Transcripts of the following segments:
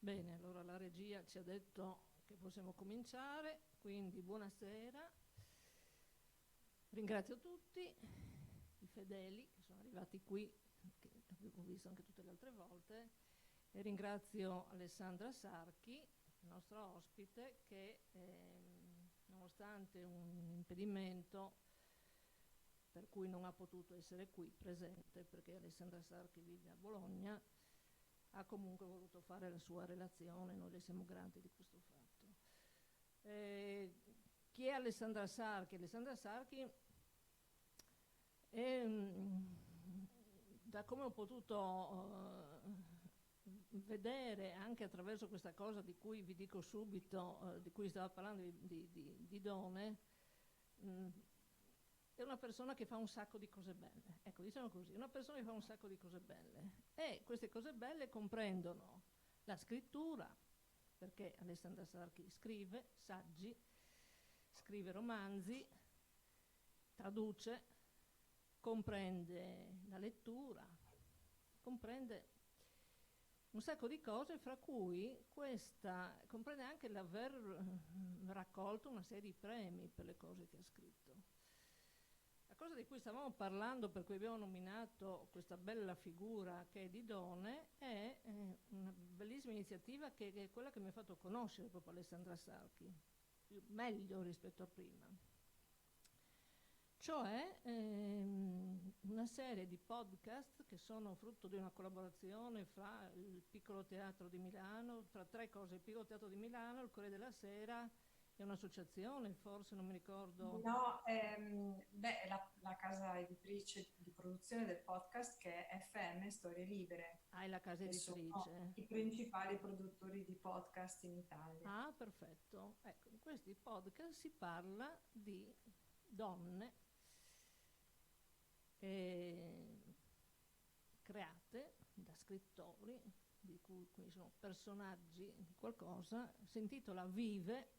Bene, allora la regia ci ha detto che possiamo cominciare, quindi buonasera. Ringrazio tutti i fedeli che sono arrivati qui, che avevo visto anche tutte le altre volte, e ringrazio Alessandra Sarchi, il nostro ospite, che nonostante un impedimento per cui non ha potuto essere qui presente, perché Alessandra Sarchi vive a Bologna, ha comunque voluto fare la sua relazione. Noi le siamo grati di questo fatto. Chi è Alessandra Sarchi? Alessandra Sarchi è, da come ho potuto vedere anche attraverso questa cosa di cui vi dico subito, di cui stavo parlando, di Done, è una persona che fa un sacco di cose belle. Ecco, diciamo così, una persona che fa un sacco di cose belle. E queste cose belle comprendono la scrittura, perché Alessandra Sarchi scrive saggi, scrive romanzi, traduce, comprende la lettura, comprende un sacco di cose, fra cui questa comprende anche l'aver raccolto una serie di premi per le cose che ha scritto. La cosa di cui stavamo parlando, per cui abbiamo nominato questa bella figura che è di Done, è una bellissima iniziativa che è quella che mi ha fatto conoscere proprio Alessandra Sarchi, meglio rispetto a prima. Cioè una serie di podcast che sono frutto di una collaborazione fra il Piccolo Teatro di Milano, fra tre cose: il Piccolo Teatro di Milano, il Corriere della Sera e un'associazione, forse non mi ricordo. No, è la casa editrice di produzione del podcast che è FM Storie Libere, Ah, è la casa che sono editrice. i principali produttori di podcast in Italia. Ah, perfetto. Ecco, in questi podcast si parla di donne create da scrittori, di cui quindi sono personaggi di qualcosa, si intitola Vive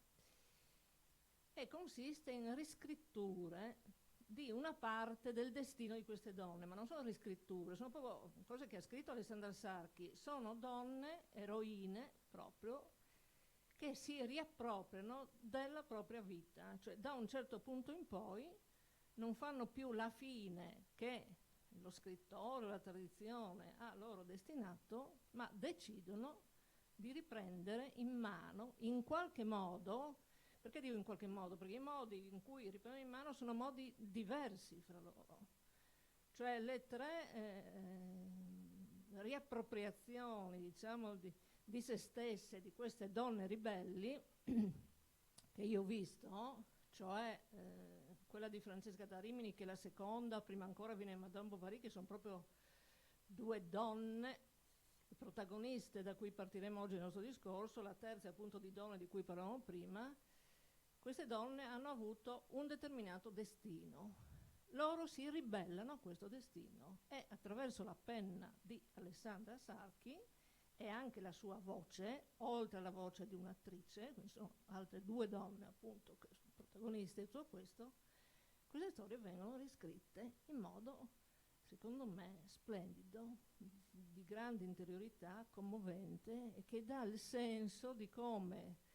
e consiste in riscritture di una parte del destino di queste donne, ma non sono riscritture, sono proprio cose che ha scritto Alessandra Sarchi, sono donne, eroine proprio, che si riappropriano della propria vita, cioè da un certo punto in poi non fanno più la fine che lo scrittore, la tradizione ha loro destinato, ma decidono di riprendere in mano, in qualche modo. Perché dico in qualche modo? Perché i modi in cui riprendono in mano sono modi diversi fra loro. Cioè le tre riappropriazioni, diciamo, di se stesse, di queste donne ribelli che io ho visto, cioè quella di Francesca da Rimini, che è la seconda, prima ancora viene Madame Bovary, che sono proprio due donne protagoniste da cui partiremo oggi nel nostro discorso, la terza appunto di donne di cui parlavamo prima. Queste donne hanno avuto un determinato destino. Loro si ribellano a questo destino e attraverso la penna di Alessandra Sarchi e anche la sua voce, oltre alla voce di un'attrice, quindi sono altre due donne appunto che sono protagoniste di tutto questo, queste storie vengono riscritte in modo, secondo me, splendido, di grande interiorità, commovente, e che dà il senso di come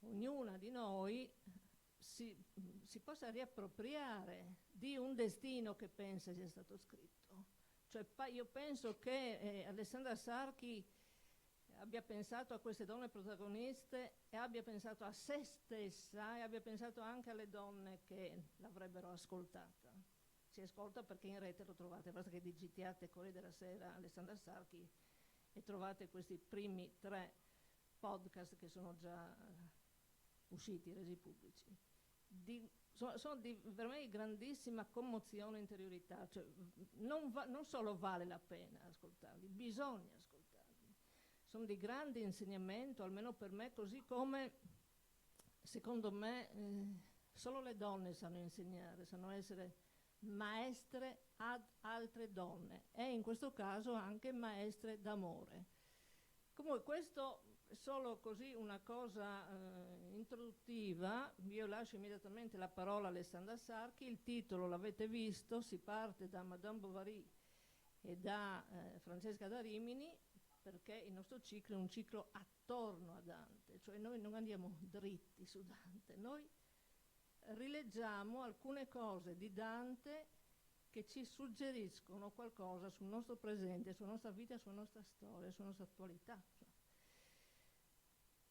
ognuna di noi si possa riappropriare di un destino che pensa sia stato scritto. Cioè, io penso che Alessandra Sarchi abbia pensato a queste donne protagoniste e abbia pensato a se stessa e abbia pensato anche alle donne che l'avrebbero ascoltata. Si ascolta perché in rete lo trovate, basta che digitiate Corriere della Sera Alessandra Sarchi e trovate questi primi tre podcast che sono già usciti, resi pubblici. Sono per me di grandissima commozione e interiorità, cioè, non solo vale la pena ascoltarli, bisogna ascoltarli. Sono di grande insegnamento, almeno per me, così come secondo me solo le donne sanno insegnare, sanno essere maestre ad altre donne e in questo caso anche maestre d'amore. Comunque questo è solo così una cosa introduttiva. Io lascio immediatamente la parola a Alessandra Sarchi. Il titolo l'avete visto, si parte da Madame Bovary e da Francesca da Rimini, perché il nostro ciclo è un ciclo attorno a Dante, cioè noi non andiamo dritti su Dante, noi rileggiamo alcune cose di Dante che ci suggeriscono qualcosa sul nostro presente, sulla nostra vita, sulla nostra storia, sulla nostra attualità.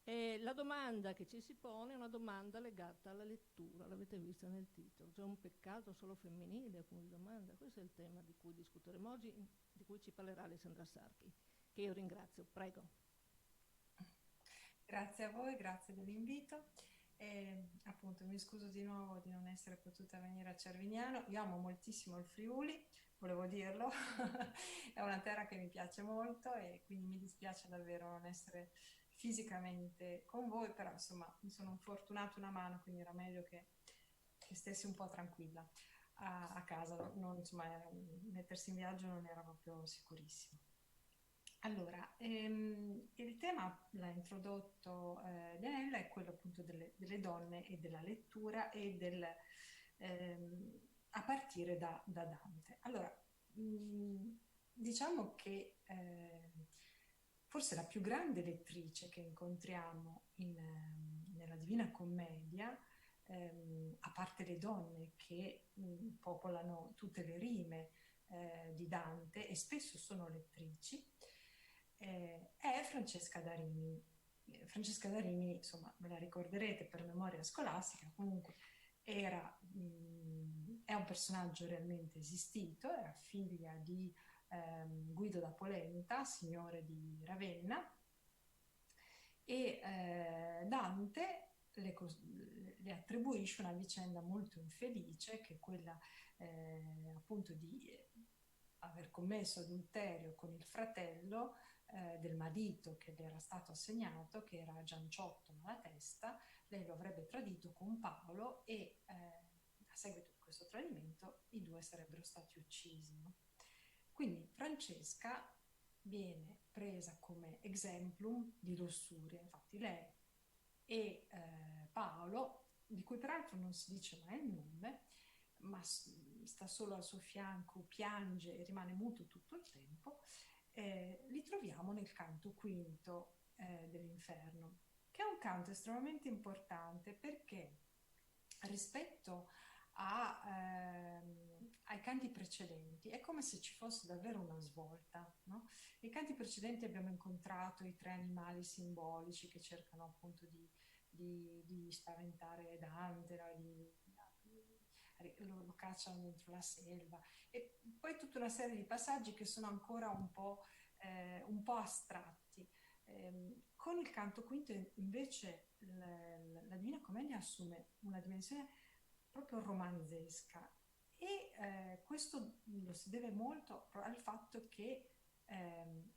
E la domanda che ci si pone è una domanda legata alla lettura, l'avete vista nel titolo, c'è un peccato solo femminile come domanda. Questo è il tema di cui discuteremo oggi, di cui ci parlerà Alessandra Sarchi, che io ringrazio. Prego. Grazie a voi, grazie dell'invito. E appunto mi scuso di nuovo di non essere potuta venire a Cervignano. Io amo moltissimo il Friuli, volevo dirlo, è una terra che mi piace molto e quindi mi dispiace davvero non essere fisicamente con voi, però insomma mi sono fortunata una mano, quindi era meglio che stessi un po' tranquilla a casa, non, insomma, mettersi in viaggio non era proprio sicurissimo. Allora, il tema l'ha introdotto Dianella, è quello appunto delle donne e della lettura e a partire da Dante. Allora, diciamo che forse la più grande lettrice che incontriamo nella Divina Commedia, a parte le donne che popolano tutte le rime di Dante e spesso sono lettrici, è Francesca da Rimini. Francesca da Rimini, insomma, ve la ricorderete per memoria scolastica, comunque è un personaggio realmente esistito, era figlia di Guido da Polenta, signore di Ravenna, e Dante le attribuisce una vicenda molto infelice, che è quella appunto di aver commesso adulterio con il fratello del marito che le era stato assegnato, che era Gianciotto Malatesta. Lei lo avrebbe tradito con Paolo e a seguito di questo tradimento i due sarebbero stati uccisi, no? Quindi Francesca viene presa come exemplum di lussuria, infatti lei e Paolo, di cui peraltro non si dice mai il nome, ma sta solo al suo fianco, piange e rimane muto tutto il tempo, li troviamo nel canto quinto dell'Inferno, che è un canto estremamente importante perché rispetto ai canti precedenti è come se ci fosse davvero una svolta, no? Nei canti precedenti abbiamo incontrato i tre animali simbolici che cercano appunto di spaventare Dante, no? Lo cacciano dentro la selva, e poi tutta una serie di passaggi che sono ancora un po' astratti. Con il canto quinto invece la Divina Commedia assume una dimensione proprio romanzesca e questo lo si deve molto al fatto che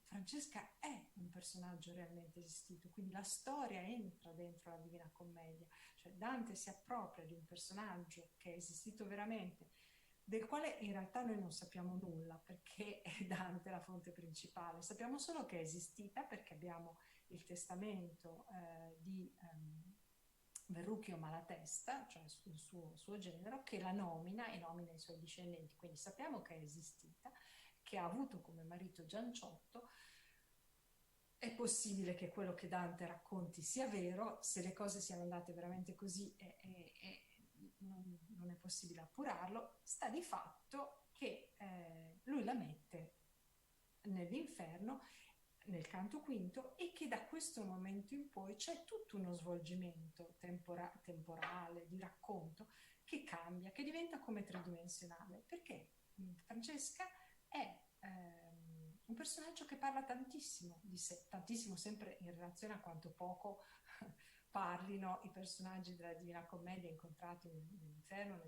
Francesca è un personaggio realmente esistito, quindi la storia entra dentro la Divina Commedia, cioè Dante si appropria di un personaggio che è esistito veramente, del quale in realtà noi non sappiamo nulla perché è Dante la fonte principale, sappiamo solo che è esistita perché abbiamo il testamento di Verrucchio Malatesta, cioè il suo genero, che la nomina e nomina i suoi discendenti, quindi sappiamo che è esistita, che ha avuto come marito Gianciotto. È possibile che quello che Dante racconti sia vero, se le cose siano andate veramente così non è possibile appurarlo, sta di fatto che lui la mette nell'inferno, nel canto quinto, e che da questo momento in poi c'è tutto uno svolgimento temporale, di racconto, che cambia, che diventa come tridimensionale, perché Francesca è un personaggio che parla tantissimo di sé, tantissimo sempre in relazione a quanto poco parlino i personaggi della Divina Commedia incontrati nell'inferno,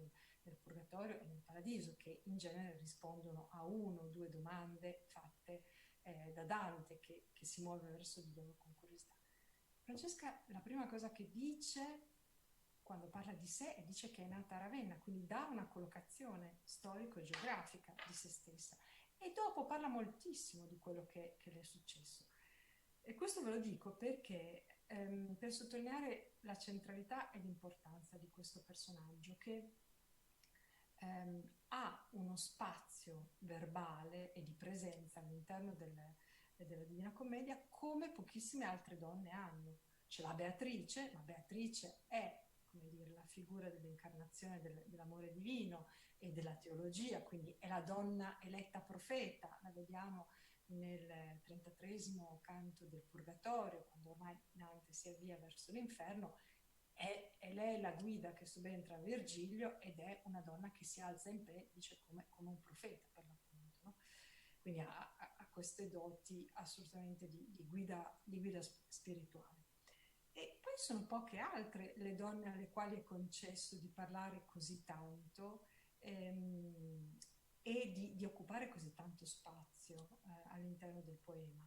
nel purgatorio e nel paradiso, che in genere rispondono a una o due domande fatte da Dante, che si muove verso di loro con curiosità. Francesca la prima cosa che dice quando parla di sé dice che è nata a Ravenna, quindi dà una collocazione storico-geografica di se stessa, e dopo parla moltissimo di quello che le è successo. E questo ve lo dico perché per sottolineare la centralità e l'importanza di questo personaggio che ha uno spazio verbale e di presenza all'interno e della Divina Commedia, come pochissime altre donne hanno. C'è la Beatrice, ma Beatrice è, come dire, la figura dell'incarnazione dell'amore divino e della teologia, quindi è la donna eletta profeta, la vediamo nel 33esimo canto del Purgatorio, quando ormai Dante si avvia verso l'inferno, è lei la guida che subentra a Virgilio ed è una donna che si alza in piedi, dice come un profeta per l'appunto, no? Quindi ha queste doti assolutamente di guida spirituale. E poi sono poche altre le donne alle quali è concesso di parlare così tanto e di occupare così tanto spazio all'interno del poema.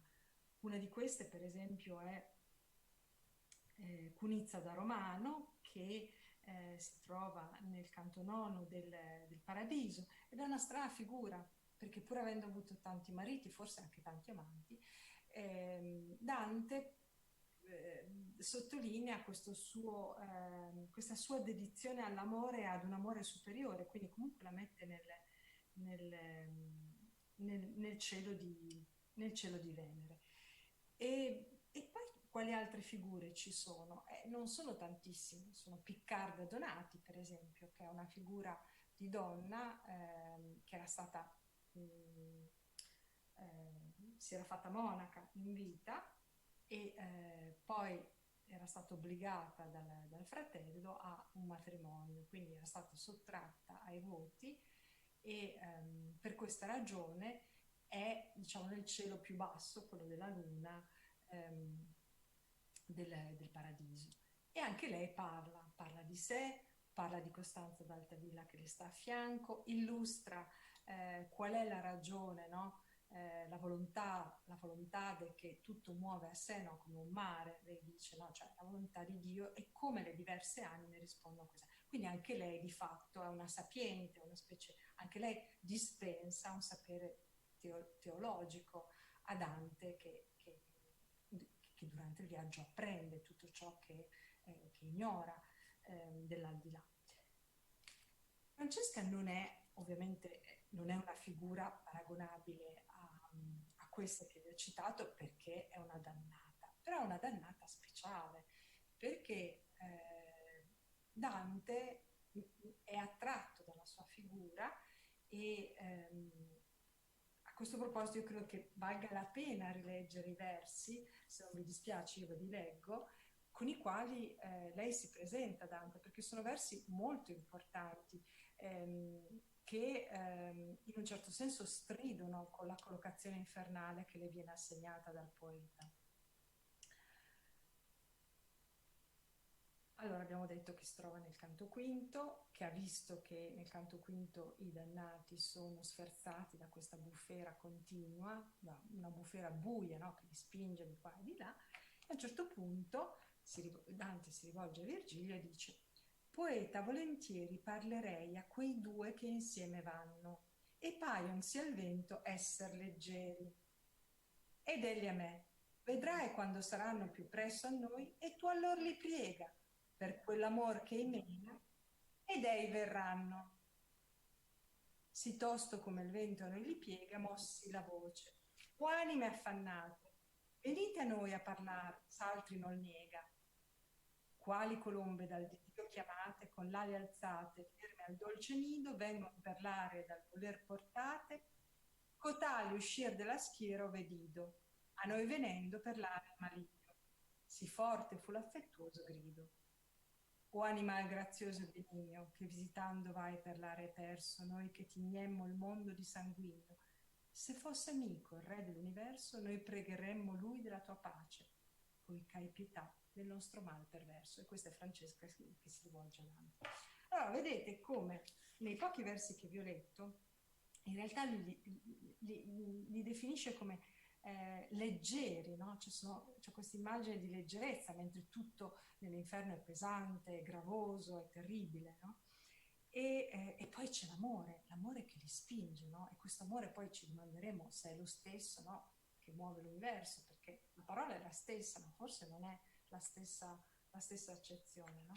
Una di queste, per esempio, è Cunizza da Romano, che si trova nel canto nono del Paradiso, ed è una strana figura, perché pur avendo avuto tanti mariti, forse anche tanti amanti, Dante sottolinea questa sua dedizione all'amore, ad un amore superiore, quindi comunque la mette nel, nel cielo nel cielo di Venere. E poi quali altre figure ci sono? Non sono tantissime, sono Piccarda Donati, per esempio, che è una figura di donna che era stata, si era fatta monaca in vita e poi era stata obbligata dal fratello a un matrimonio, quindi era stata sottratta ai voti e per questa ragione è, diciamo, nel cielo più basso, quello della luna, del paradiso. E anche lei parla di sé, parla di Costanza d'Altavilla che le sta a fianco, illustra qual è la ragione, no? La volontà che tutto muove a sé, no? Come un mare, lei dice, no? Cioè la volontà di Dio e come le diverse anime rispondono a questa. Quindi anche lei di fatto è una sapiente, una specie, anche lei dispensa un sapere teologico a Dante che durante il viaggio apprende tutto ciò che ignora dell'aldilà. Francesca ovviamente non è una figura paragonabile a questa che vi ho citato perché è una dannata, però è una dannata speciale, perché Dante è attratto dalla sua figura e a questo proposito io credo che valga la pena rileggere i versi, se non vi dispiace io ve li leggo, con i quali lei si presenta Dante, perché sono versi molto importanti che in un certo senso stridono con la collocazione infernale che le viene assegnata dal poeta. Allora abbiamo detto che si trova nel canto quinto, che ha visto che nel canto quinto i dannati sono sferzati da questa bufera continua, da una bufera buia, no? Che li spinge di qua e di là, e a un certo punto Dante si rivolge a Virgilio e dice: poeta, volentieri parlerei a quei due che insieme vanno, e paionsi al vento esser leggeri. Ed egli a me: vedrai quando saranno più presso a noi, e tu allor li priega, per quell'amor che mena, ed ei verranno. Sì tosto come il vento a noi li piega, mossi la voce: o anime affannate, venite a noi a parlare, s'altri non niega. Quali colombe dal Dio chiamate, con l'ali alzate, ferme al dolce nido, vengono per l'aria dal voler portate, cotali uscir della schiera vedido, a noi venendo per l'aria maligno. Sì forte fu l'affettuoso grido. O animal grazioso e benigno, che visitando vai per l'area perso, noi che tignemmo il mondo di sanguigno, se fosse amico il re dell'universo, noi pregheremmo lui della tua pace, poiché hai pietà del nostro mal perverso. E questa è Francesca che si rivolge a Dante. Allora, vedete come nei pochi versi che vi ho letto, in realtà li definisce come leggeri, no? C'è questa immagine di leggerezza, mentre tutto nell'inferno è pesante, gravoso, è terribile, no? E poi c'è l'amore che li spinge, no? E questo amore poi ci domanderemo se è lo stesso, no? Che muove l'universo, perché la parola è la stessa, ma forse non è la stessa accezione, no?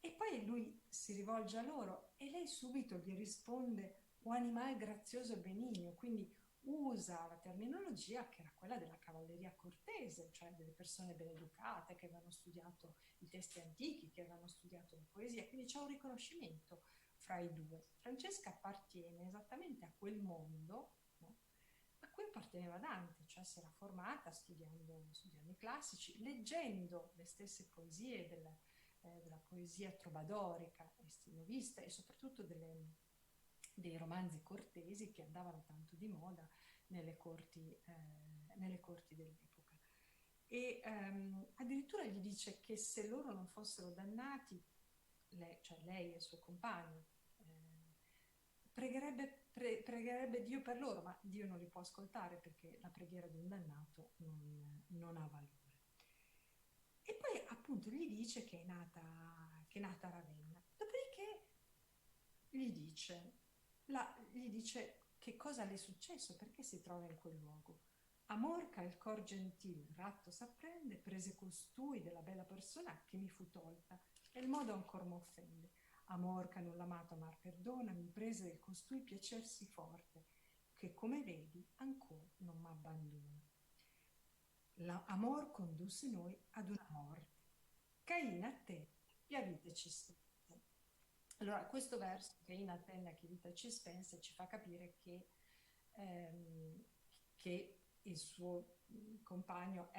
E poi lui si rivolge a loro e lei subito gli risponde: o animale grazioso e benigno, quindi usa la terminologia che era quella della cavalleria cortese, cioè delle persone ben educate che avevano studiato i testi antichi, che avevano studiato la poesia, quindi c'è un riconoscimento fra i due. Francesca appartiene esattamente a quel mondo, no, a cui apparteneva Dante, cioè si era formata studiando i classici, leggendo le stesse poesie della poesia trobadorica e stilovista e soprattutto dei romanzi cortesi che andavano tanto di moda nelle corti dell'epoca. E addirittura gli dice che se loro non fossero dannati, cioè lei e il suo compagno, pregherebbe Dio per loro, ma Dio non li può ascoltare perché la preghiera di un dannato non ha valore. E poi appunto gli dice che è nata Ravenna. Dopodiché gli dice che cosa le è successo, perché si trova in quel luogo. Amorca il cor gentil, ratto s'apprende, prese costui della bella persona che mi fu tolta, e il modo ancor m'offende. Amorca non l'amato amar perdona, mi prese del costui piacersi forte, che come vedi ancor non m'abbandona. L'amor condusse noi ad una morte. Cain a te, via vite ci spense. Allora, questo verso, Cain a te, che vita ci spense, ci fa capire che il suo compagno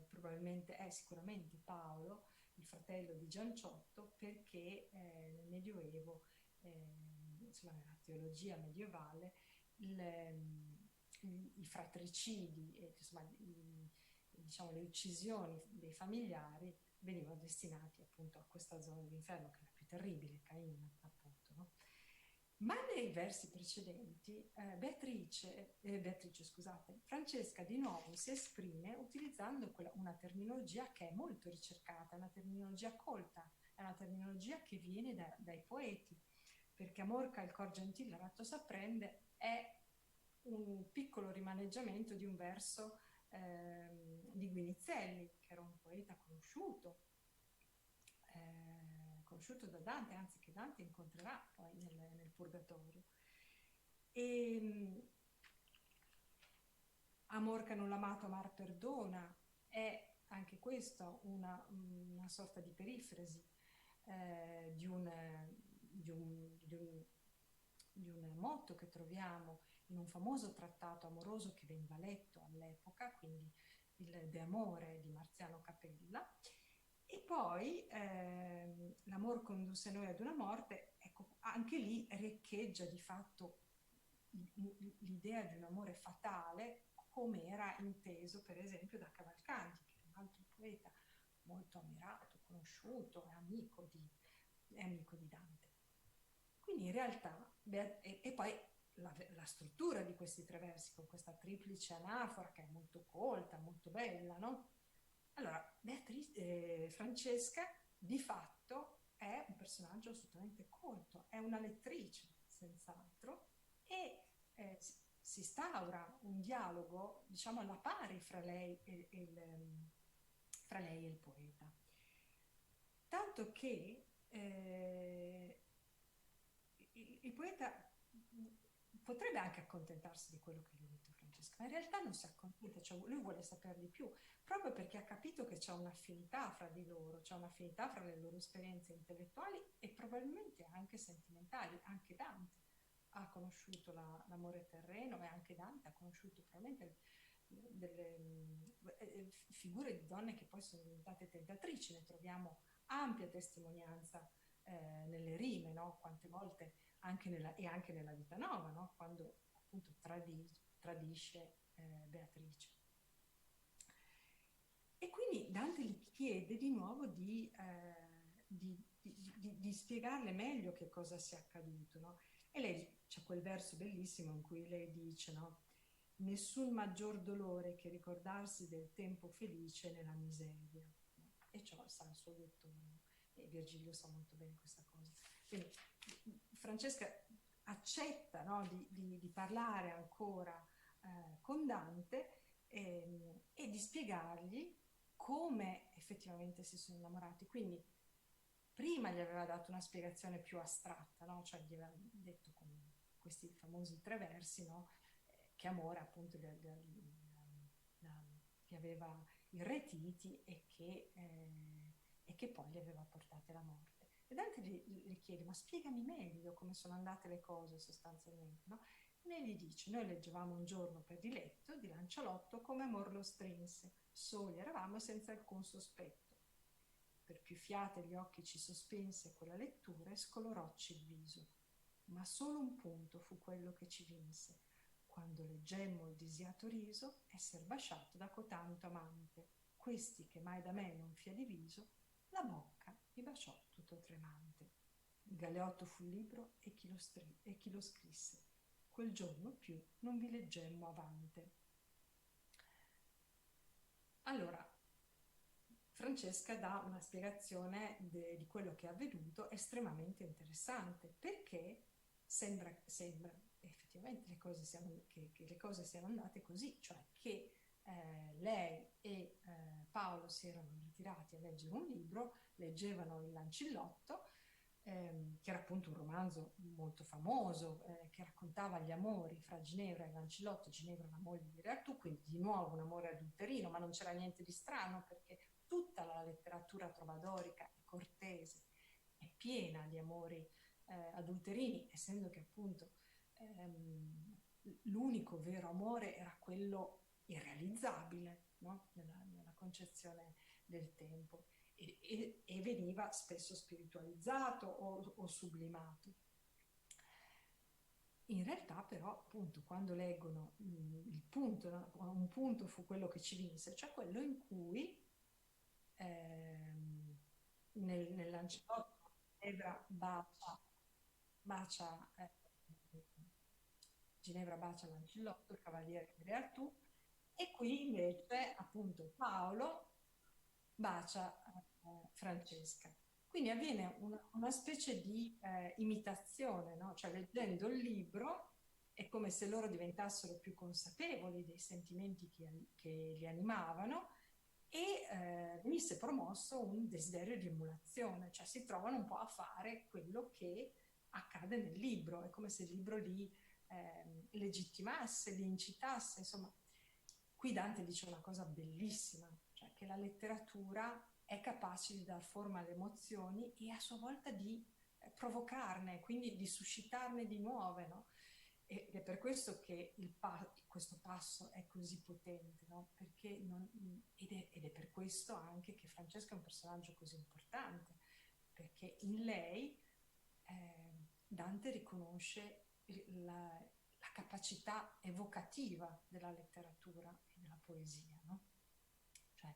probabilmente è sicuramente Paolo, il fratello di Gianciotto, perché nel Medioevo, insomma nella teologia medievale, i fratricidi, insomma, diciamo, le uccisioni dei familiari venivano destinati appunto a questa zona dell'inferno, che è la più terribile, Caino, appunto, no? Ma nei versi precedenti scusate, Francesca di nuovo si esprime utilizzando una terminologia che è molto ricercata, è una terminologia colta, è una terminologia che viene dai poeti, perché Amorca il cor gentile ratto s'apprende è un piccolo rimaneggiamento di un verso di Guinizelli, che era un poeta conosciuto da Dante, anzi che Dante incontrerà poi nel Purgatorio. E Amor che non l'amato amar perdona è anche questo una sorta di perifrasi di un motto che troviamo in un famoso trattato amoroso che veniva letto all'epoca, quindi il De Amore di Marziano Capella. E poi l'amor condusse noi ad una morte, ecco, anche lì riecheggia di fatto l'idea di un amore fatale, come era inteso per esempio da Cavalcanti, che è un altro poeta molto ammirato, conosciuto, è amico di Dante. Quindi in realtà, e poi la struttura di questi tre versi, con questa triplice anafora che è molto colta, molto bella, no? Allora, Francesca di fatto è un personaggio assolutamente colto, è una lettrice, senz'altro, e si instaura un dialogo, diciamo, alla pari fra lei e il poeta. Tanto che il poeta potrebbe anche accontentarsi di quello che gli ha detto Francesca, ma in realtà non si accontenta, cioè lui vuole sapere di più, proprio perché ha capito che c'è un'affinità fra di loro, c'è un'affinità fra le loro esperienze intellettuali e probabilmente anche sentimentali. Anche Dante ha conosciuto l'amore terreno e anche Dante ha conosciuto probabilmente delle figure di donne che poi sono diventate tentatrici. Ne troviamo ampia testimonianza nelle rime, no? Quante volte anche nella vita nuova, no? Quando appunto tradisce Beatrice. E quindi Dante gli chiede di nuovo di spiegarle meglio che cosa sia accaduto, no? E lei c'è quel verso bellissimo in cui lei dice, no? Nessun maggior dolore che ricordarsi del tempo felice nella miseria, no? E ciò sa il suo lettore, no? E Virgilio sa molto bene questa cosa. Quindi Francesca accetta, no, di parlare ancora con Dante e di spiegargli come effettivamente si sono innamorati. Quindi prima gli aveva dato una spiegazione più astratta, no? Cioè gli aveva detto con questi famosi tre versi, no? che amore appunto che aveva irretiti e che poi li aveva portati alla morte. E Dante gli chiede, ma spiegami meglio come sono andate le cose sostanzialmente, no? E lei gli dice, noi leggevamo un giorno per diletto di Lanciolotto come amor lo strinse, soli eravamo senza alcun sospetto. Per più fiate gli occhi ci sospense quella lettura e scolorocci il viso. Ma solo un punto fu quello che ci vinse, quando leggemmo il disiato riso esser basciato da cotanto amante. Questi che mai da me non fia diviso, la bocca mi baciò tutto tremante. Il galeotto fu il libro e chi lo scrisse. Quel giorno più non vi leggemmo avante. Allora, Francesca dà una spiegazione di quello che è avvenuto estremamente interessante, perché sembra effettivamente che le cose siano andate così, cioè che lei e Paolo si erano ritirati a leggere un libro, leggevano il Lancillotto, che era appunto un romanzo molto famoso, che raccontava gli amori fra Ginevra e Lancillotto, Ginevra la moglie di Re Artù, quindi di nuovo un amore adulterino, ma non c'era niente di strano perché tutta la letteratura trovadorica e cortese è piena di amori adulterini, essendo che appunto l'unico vero amore era quello irrealizzabile, no? nella concezione del tempo e veniva spesso spiritualizzato o sublimato. In realtà però appunto quando leggono il punto, no? Un punto fu quello che ci vinse, cioè quello in cui nel Lancillotto bacia Ginevra bacia Lancillotto, il cavaliere di Re Artù, e qui invece appunto Paolo bacia Francesca. Quindi avviene una specie di imitazione, no? Cioè leggendo il libro è come se loro diventassero più consapevoli dei sentimenti che li animavano e venisse promosso un desiderio di emulazione, cioè si trovano un po' a fare quello che accade nel libro, è come se il libro li legittimasse, li incitasse, insomma. Qui Dante dice una cosa bellissima, cioè che la letteratura è capace di dar forma alle emozioni e a sua volta di provocarne, quindi di suscitarne di nuove, no? Ed è per questo che questo passo è così potente, no? Perché ed è per questo anche che Francesca è un personaggio così importante, perché in lei Dante riconosce la capacità evocativa della letteratura e della poesia, no? Cioè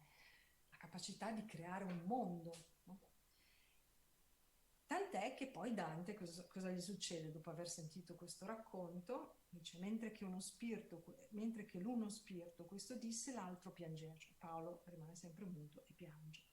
la capacità di creare un mondo, no? Tant'è che poi Dante, cosa gli succede dopo aver sentito questo racconto? Dice, mentre che l'uno spirito questo disse, l'altro piangeva. Cioè, Paolo rimane sempre muto e piange.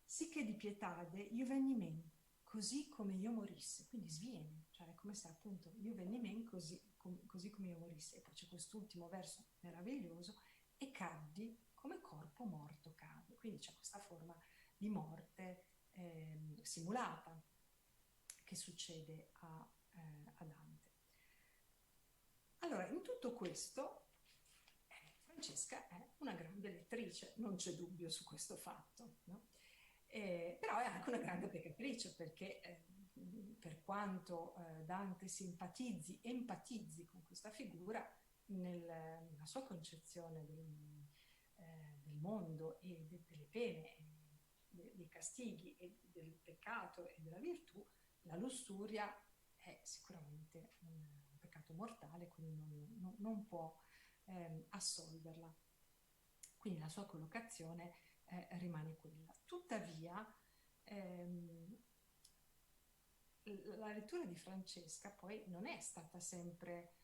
Sì che di pietade io venni men, così come io morisse. Quindi sviene, cioè è come se appunto io venni men così come io morisse. E poi c'è quest'ultimo verso meraviglioso, e caddi come corpo morto cade. Quindi c'è questa forma di morte simulata che succede a Dante. Allora, in tutto questo Francesca è una grande lettrice, non c'è dubbio su questo fatto, no? Però è anche una grande peccatrice perché per quanto Dante empatizzi con questa figura, nella sua concezione del mondo e delle pene, dei castighi e del peccato e della virtù, la lussuria è sicuramente un peccato mortale, quindi non può assolverla. Quindi la sua collocazione rimane quella. Tuttavia, la lettura di Francesca poi non è stata sempre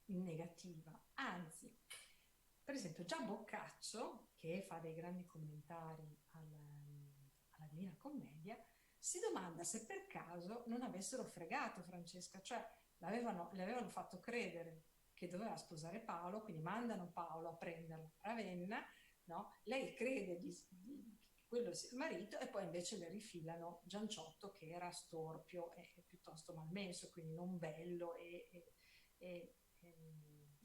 negativa, anzi, per esempio già Boccaccio, che fa dei grandi commentari alla Divina Commedia, si domanda se per caso non avessero fregato Francesca, cioè le avevano fatto credere che doveva sposare Paolo, quindi mandano Paolo a prenderla a Ravenna, no? Lei crede che quello sia il marito e poi invece le rifilano Gianciotto che era storpio e piuttosto malmesso, quindi non bello e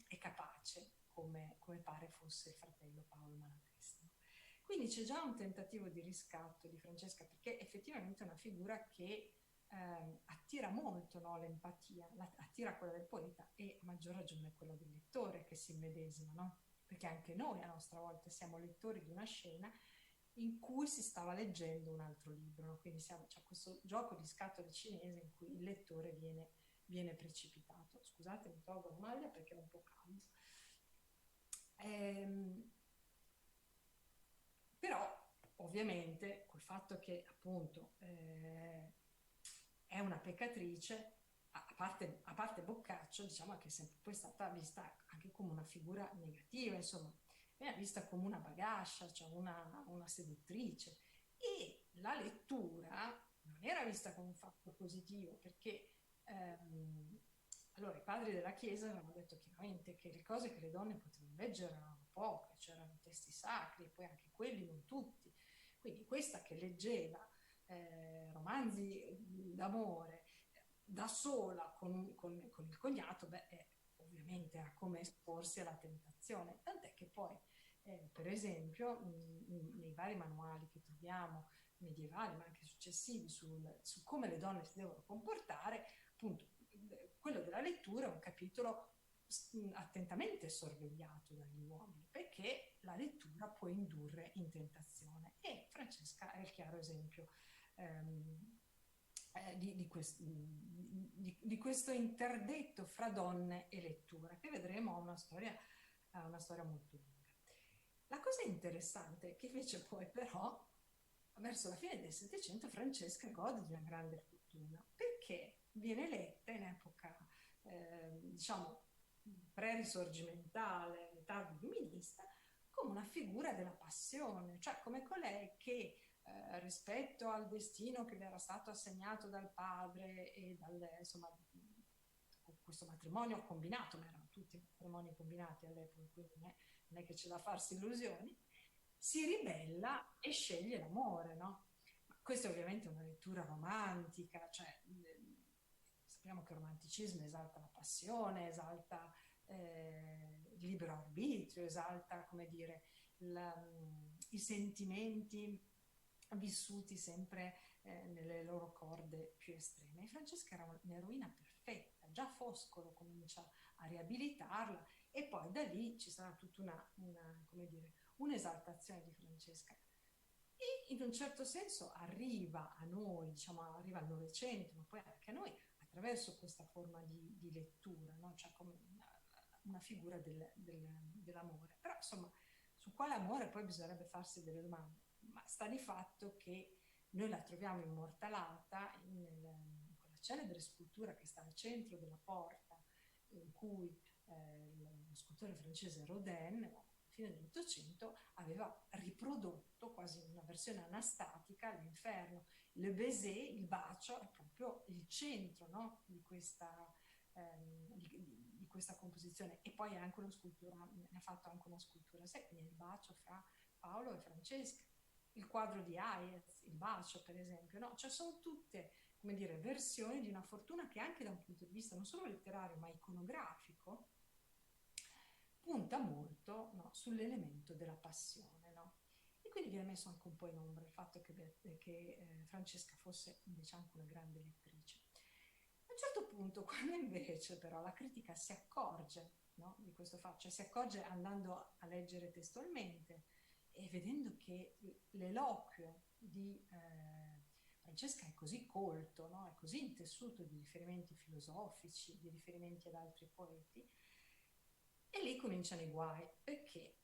e capace, come pare fosse il fratello Paolo Malatesta. Quindi c'è già un tentativo di riscatto di Francesca, perché effettivamente è una figura che attira molto, no, l'empatia, attira quella del poeta e a maggior ragione quella del lettore che si immedesima, no? Perché anche noi a nostra volta siamo lettori di una scena in cui si stava leggendo un altro libro, no? Quindi c'è questo gioco di scatole cinese in cui il lettore viene precipitato. Scusate, mi tolgo la maglia perché è un po' caldo. Però ovviamente col fatto che appunto è una peccatrice, a parte Boccaccio, diciamo che è sempre poi stata vista anche come una figura negativa, insomma, viene vista come una bagascia, cioè una seduttrice. E la lettura non era vista come un fatto positivo, perché allora i padri della Chiesa avevano detto chiaramente che le cose che le donne potevano leggere erano poche, c'erano i testi sacri e poi anche quelli non tutti. Quindi questa che leggeva romanzi d'amore da sola con il cognato, ovviamente era come esporsi alla tentazione, tant'è che poi, per esempio, nei vari manuali che troviamo medievali, ma anche successivi, su come le donne si devono comportare, appunto, quello della lettura è un capitolo attentamente sorvegliato dagli uomini, perché la lettura può indurre in tentazione e Francesca è il chiaro esempio di questo interdetto fra donne e lettura, che vedremo ha una storia molto lunga. La cosa interessante è che invece poi però verso la fine del Settecento Francesca gode di una grande fortuna perché viene letta in epoca diciamo pre-risorgimentale, tardo illuminista, come una figura della passione, cioè come colei che rispetto al destino che le era stato assegnato dal padre e insomma, questo matrimonio combinato, ma erano tutti matrimoni combinati all'epoca, quindi non è che c'è da farsi illusioni, si ribella e sceglie l'amore, no? Ma questa è ovviamente una lettura romantica, cioè sappiamo che il romanticismo esalta la passione, esalta il libero arbitrio, esalta, come dire, i sentimenti vissuti sempre nelle loro corde più estreme. E Francesca era un'eroina perfetta, già Foscolo comincia a riabilitarla e poi da lì ci sarà tutta come dire, un'esaltazione di Francesca. E in un certo senso arriva a noi, diciamo, arriva al Novecento, ma poi anche a noi, attraverso questa forma di lettura, no? Cioè come una figura dell'amore. Però insomma, su quale amore poi bisognerebbe farsi delle domande. Ma sta di fatto che noi la troviamo immortalata in quella celebre scultura che sta al centro della porta, in cui lo scultore francese Rodin, alla fine dell'Ottocento, aveva riprodotto quasi in una versione anastatica l'inferno. Le baiser, il bacio, è proprio il centro, no? di questa composizione. E poi anche una scultura, ne ha fatto anche una scultura a sé, quindi il bacio fra Paolo e Francesca. Il quadro di Hayez, il bacio per esempio, no? Cioè sono tutte, come dire, versioni di una fortuna che anche da un punto di vista non solo letterario ma iconografico punta molto, no, sull'elemento della passione, no? E quindi viene messo anche un po' in ombra il fatto che Francesca fosse invece anche una grande lettrice. A un certo punto, quando invece però la critica si accorge, no, di questo fatto, cioè si accorge andando a leggere testualmente e vedendo che l'eloquio di Francesca è così colto, no? È così intessuto di riferimenti filosofici, di riferimenti ad altri poeti, e lì cominciano i guai, perché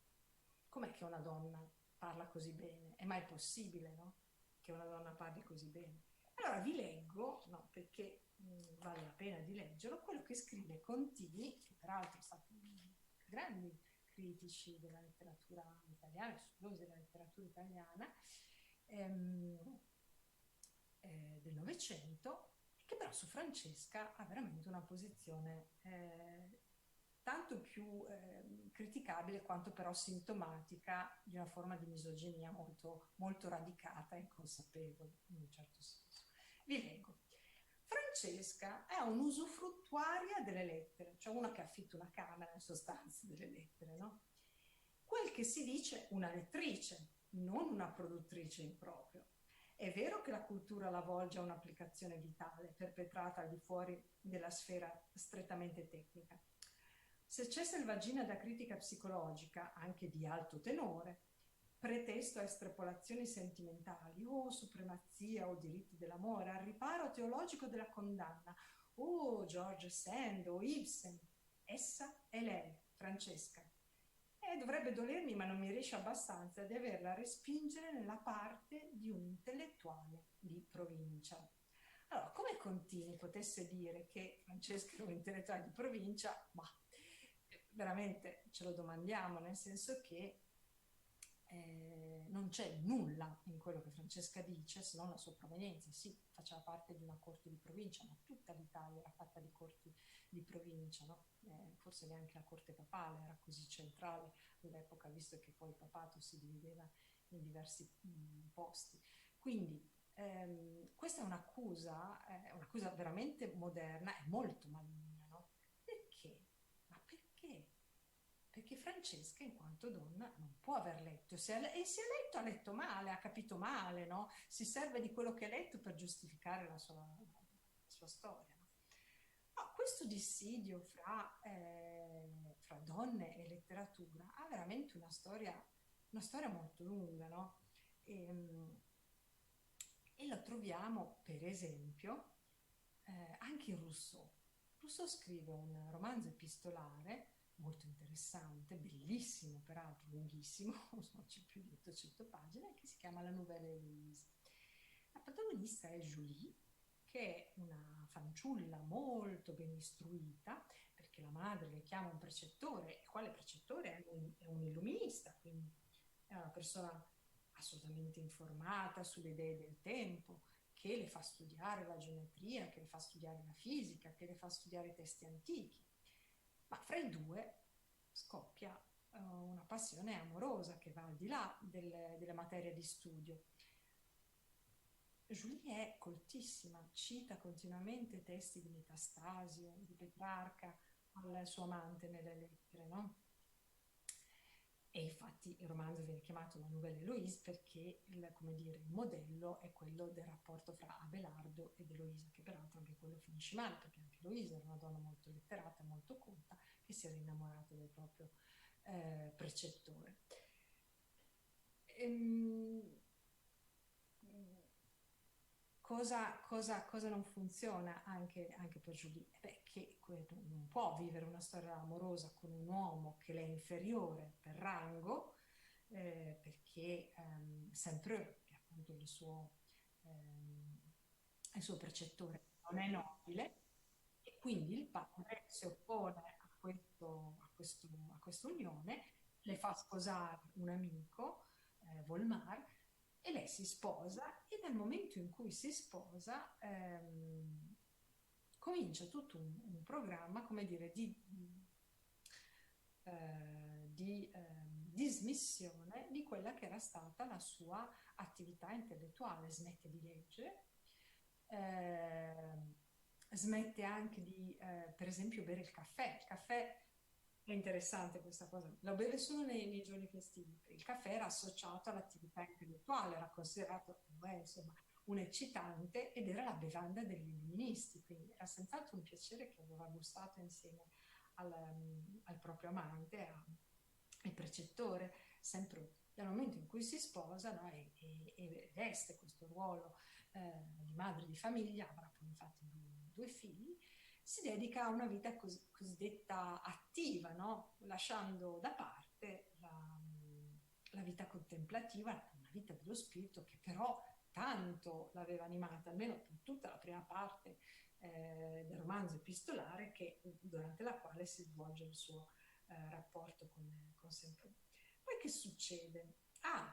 com'è che una donna parla così bene? È mai possibile, no? Che una donna parli così bene? Allora vi leggo, no, perché vale la pena di leggerlo, quello che scrive Contini, che peraltro è stato grandi critici della letteratura italiana, studiosi della letteratura italiana del Novecento, che però su Francesca ha veramente una posizione tanto più criticabile quanto però sintomatica di una forma di misoginia molto, molto radicata e inconsapevole in un certo senso. Vi leggo. Francesca è un'usufruttuaria delle lettere, cioè una che affitta una camera in sostanza delle lettere, no? Quel che si dice una lettrice, non una produttrice in proprio. È vero che la cultura la volge a un'applicazione vitale, perpetrata al di fuori della sfera strettamente tecnica. Se c'è selvaggina da critica psicologica, anche di alto tenore, pretesto a estrapolazioni sentimentali, o supremazia o diritti dell'amore, al riparo teologico della condanna, o George Sand o Ibsen, essa è lei, Francesca. E dovrebbe dolermi, ma non mi riesce abbastanza di averla respingere nella parte di un intellettuale di provincia. Allora, come Contini potesse dire che Francesca è un intellettuale di provincia, ma veramente ce lo domandiamo, nel senso che non c'è nulla in quello che Francesca dice, se non la sua provenienza. Sì, faceva parte di una corte di provincia, ma tutta l'Italia era fatta di corti di provincia, no? Forse neanche la corte papale era così centrale all'epoca, visto che poi il papato si divideva in diversi posti. Quindi questa è un'accusa veramente moderna e molto maligna, no? Perché? Ma perché? Perché Francesca, in quanto donna, non può aver letto. E se ha letto male, ha capito male, no? Si serve di quello che ha letto per giustificare la sua storia. No? No, questo dissidio fra donne e letteratura ha veramente una storia molto lunga, no? E lo troviamo, per esempio, anche in Rousseau. Rousseau scrive un romanzo epistolare molto interessante, bellissimo, peraltro lunghissimo, c'è più di 800 pagine, che si chiama La Nouvelle Héloïse. La protagonista è Julie, che è una fanciulla molto ben istruita, perché la madre le chiama un precettore, il quale precettore è un illuminista, quindi è una persona assolutamente informata sulle idee del tempo, che le fa studiare la geometria, che le fa studiare la fisica, che le fa studiare i testi antichi. Ma fra i due scoppia una passione amorosa che va al di là delle materie di studio. Julie è coltissima, cita continuamente testi di Metastasio, di Petrarca al suo amante nelle lettere, no? E infatti il romanzo viene chiamato La Nouvelle Héloïse perché il modello è quello del rapporto fra Abelardo ed Eloisa, che peraltro anche quello finisce male, perché anche Eloisa era una donna molto letterata, molto colta, che si era innamorata del proprio precettore. Cosa non funziona anche per Julie? Beh, che non può vivere una storia amorosa con un uomo che le è inferiore per rango, perché sempre che appunto il suo precettore non è nobile, e quindi il padre si oppone a questa unione, le fa sposare un amico, Volmar, e lei si sposa, e nel momento in cui si sposa comincia tutto un programma, come dire, di dismissione di quella che era stata la sua attività intellettuale. Smette di leggere, smette anche di, per esempio, bere il caffè. Il caffè è interessante, questa cosa, lo beve solo nei giorni festivi. Il caffè era associato all'attività intellettuale, era considerato, insomma, un eccitante, ed era la bevanda degli illuministi, quindi era senz'altro un piacere che aveva gustato insieme al proprio amante, al precettore, sempre dal momento in cui si sposa, no, e veste questo ruolo di madre di famiglia. Avrà poi infatti due figli. Si dedica a una vita cosiddetta attiva, no? Lasciando da parte la vita contemplativa, una vita dello spirito che però tanto l'aveva animata, almeno per tutta la prima parte del romanzo epistolare, durante la quale si svolge il suo rapporto con Sempronius. Poi che succede?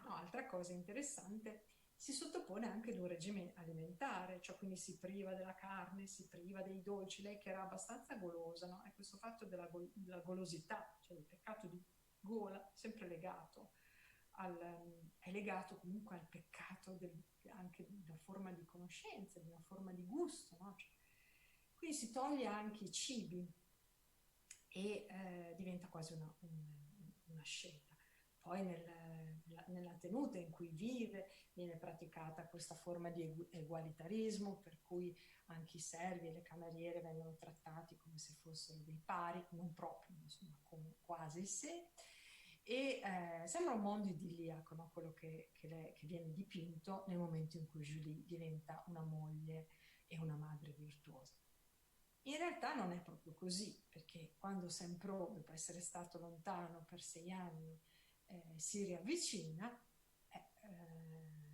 No, altra cosa interessante, si sottopone anche ad un regime alimentare, cioè quindi si priva della carne, si priva dei dolci, lei che era abbastanza golosa, no? E questo fatto della golosità, cioè il peccato di gola, sempre è legato comunque al peccato anche di una forma di conoscenza, di una forma di gusto, no? Cioè, Quindi si toglie anche i cibi e diventa quasi una scelta. Poi nella tenuta in cui vive viene praticata questa forma di egualitarismo, per cui anche i servi e le cameriere vengono trattati come se fossero dei pari, non proprio, insomma, come quasi se. E sembra un mondo idilliaco, no? Quello che viene dipinto nel momento in cui Julie diventa una moglie e una madre virtuosa. In realtà non è proprio così, perché quando Saint-Preux, dopo essere stato lontano per 6 anni, si riavvicina,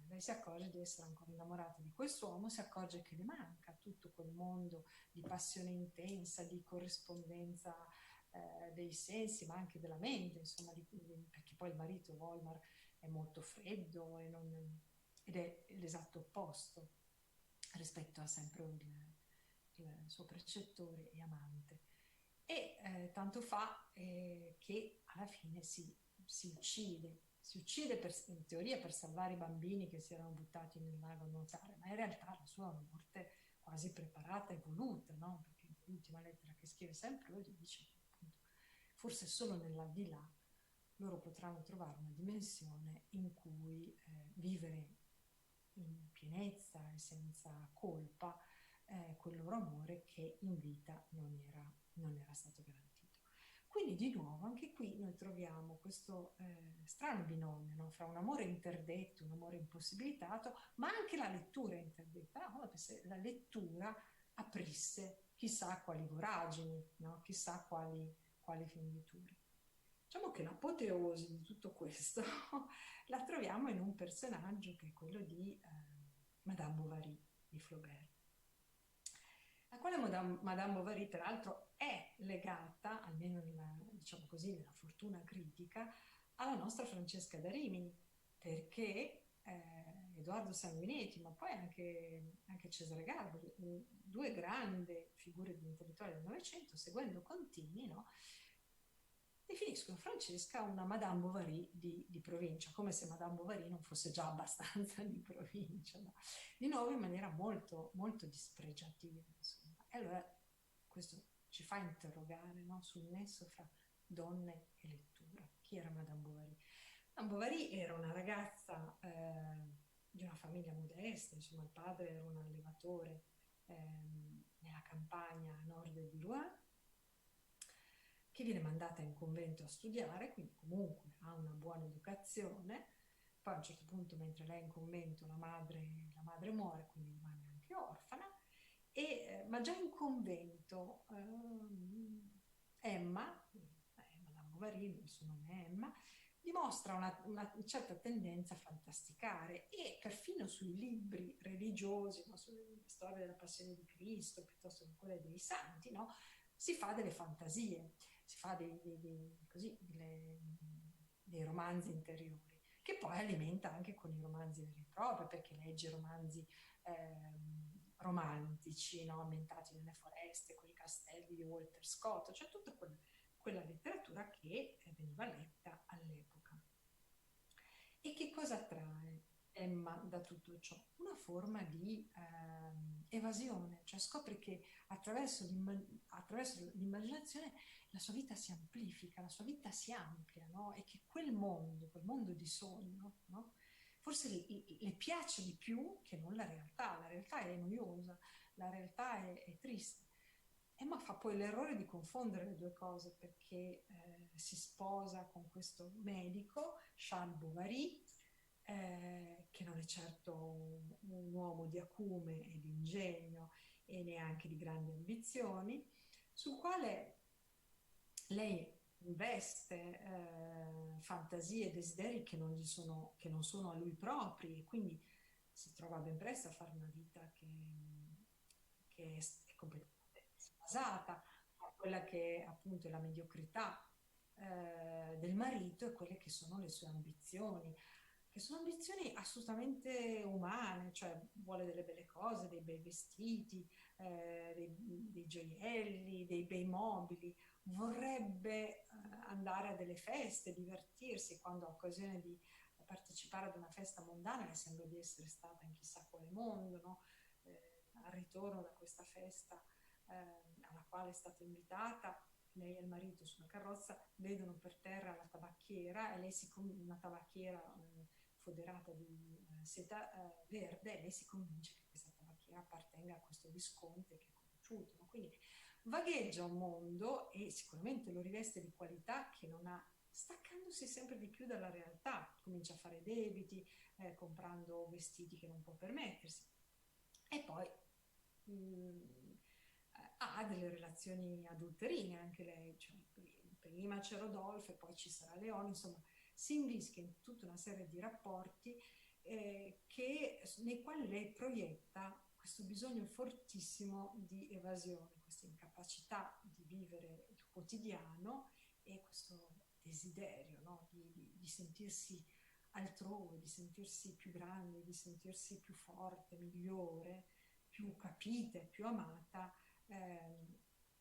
lei si accorge di essere ancora innamorata di quest'uomo, si accorge che le manca tutto quel mondo di passione intensa, di corrispondenza dei sensi, ma anche della mente, insomma, perché poi il marito Volmar è molto freddo ed è l'esatto opposto rispetto a Saint-Preux, il suo precettore e amante. E tanto fa che alla fine si uccide in teoria per salvare i bambini che si erano buttati nel lago a nuotare, ma in realtà la sua morte quasi preparata e voluta, no? Perché l'ultima lettera che scrive sempre lui dice che appunto, forse solo nell'aldilà loro potranno trovare una dimensione in cui vivere in pienezza e senza colpa quel loro amore che in vita non era stato garantito. Quindi di nuovo anche qui noi troviamo questo strano binomio, no? Fra un amore interdetto, un amore impossibilitato, ma anche la lettura interdetta, come se la lettura aprisse chissà quali voragini, no? Chissà quali finiture. Diciamo che l'apoteosi di tutto questo la troviamo in un personaggio che è quello di Madame Bovary di Flaubert, la quale Madame Bovary peraltro è legata, almeno diciamo così, nella fortuna critica, alla nostra Francesca da Rimini, perché Edoardo Sanguinetti, ma poi anche Cesare Garboli, due grandi figure di intellettuali del Novecento, seguendo Contini, no? Definiscono Francesca una Madame Bovary di provincia, come se Madame Bovary non fosse già abbastanza di provincia, no? Di nuovo in maniera molto, molto dispregiativa, insomma. E allora questo ci fa interrogare, no? Sul nesso fra donne e lettura. Chi era Madame Bovary? Madame Bovary era una ragazza di una famiglia modesta, insomma il padre era un allevatore nella campagna a nord di Rouen, che viene mandata in convento a studiare, quindi comunque ha una buona educazione. Poi a un certo punto, mentre lei è in convento, la madre muore, quindi rimane anche orfana. Ma già in convento Emma, Madame Bovary, il suo nome è Emma, dimostra una certa tendenza a fantasticare e perfino sui libri religiosi, no? Sulle storie della passione di Cristo, piuttosto che quelle dei santi, no? Si fa delle fantasie, si fa dei romanzi interiori, che poi alimenta anche con i romanzi veri e propri, perché legge romanzi romantici, no? Ambientati nelle foreste, con i castelli di Walter Scott, cioè tutta quella letteratura che veniva letta all'epoca. E che cosa trae Emma da tutto ciò? Una forma di evasione, cioè scopre che attraverso l'immaginazione la sua vita si amplifica, la sua vita si amplia, no? E che quel mondo di sogno, no? Forse le piace di più che non la realtà è noiosa, la realtà è triste. Emma fa poi l'errore di confondere le due cose perché si sposa con questo medico, Charles Bovary, che non è certo un uomo di acume e di ingegno e neanche di grandi ambizioni, sul quale lei investe fantasie e desideri che non sono a lui propri, e quindi si trova ben presto a fare una vita che è completamente sfasata a quella che appunto è la mediocrità del marito e quelle che sono le sue ambizioni, che sono ambizioni assolutamente umane, cioè vuole delle belle cose, dei bei vestiti, dei gioielli, dei bei mobili, vorrebbe andare a delle feste, divertirsi, quando ha occasione di partecipare ad una festa mondana le sembra di essere stata in chissà quale mondo, no? Al ritorno da questa festa alla quale è stata invitata, lei e il marito sulla carrozza, vedono per terra la tabacchiera e lei una tabacchiera foderata di seta verde, e lei si convince che questa tabacchiera appartenga a questo visconte che è conosciuto, no? Quindi vagheggia un mondo e sicuramente lo riveste di qualità che non ha, staccandosi sempre di più dalla realtà, comincia a fare debiti, comprando vestiti che non può permettersi. E poi ha delle relazioni adulterine anche lei, cioè, prima c'è Rodolfo e poi ci sarà Leone, insomma si invische in tutta una serie di rapporti nei quali lei proietta questo bisogno fortissimo di evasione, questa incapacità di vivere il quotidiano e questo desiderio, no? di sentirsi altrove, di sentirsi più grande, di sentirsi più forte, migliore, più capita, più amata,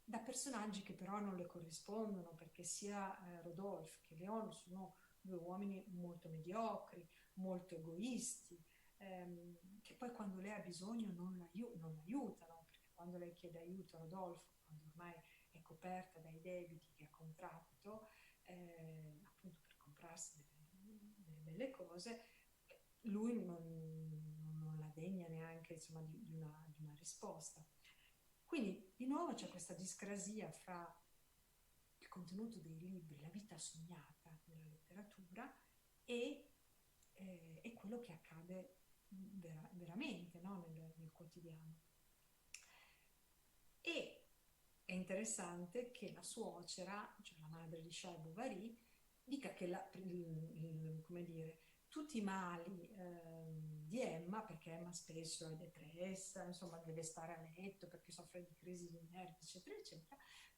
da personaggi che però non le corrispondono, perché sia Rodolphe che Léon sono due uomini molto mediocri, molto egoisti, che poi quando lei ha bisogno non l'aiutano, perché quando lei chiede aiuto a Rodolfo, quando ormai è coperta dai debiti che ha contratto, appunto per comprarsi delle belle cose, lui non la degna neanche, insomma, di una risposta. Quindi di nuovo c'è questa discrasia fra il contenuto dei libri, la vita sognata nella letteratura e quello che accade veramente, no? Nel quotidiano. E è interessante che la suocera, cioè la madre di Charles Bovary, dica che come dire, tutti i mali di Emma, perché Emma spesso è depressa, insomma deve stare a letto perché soffre di crisi di nervi, eccetera, eccetera,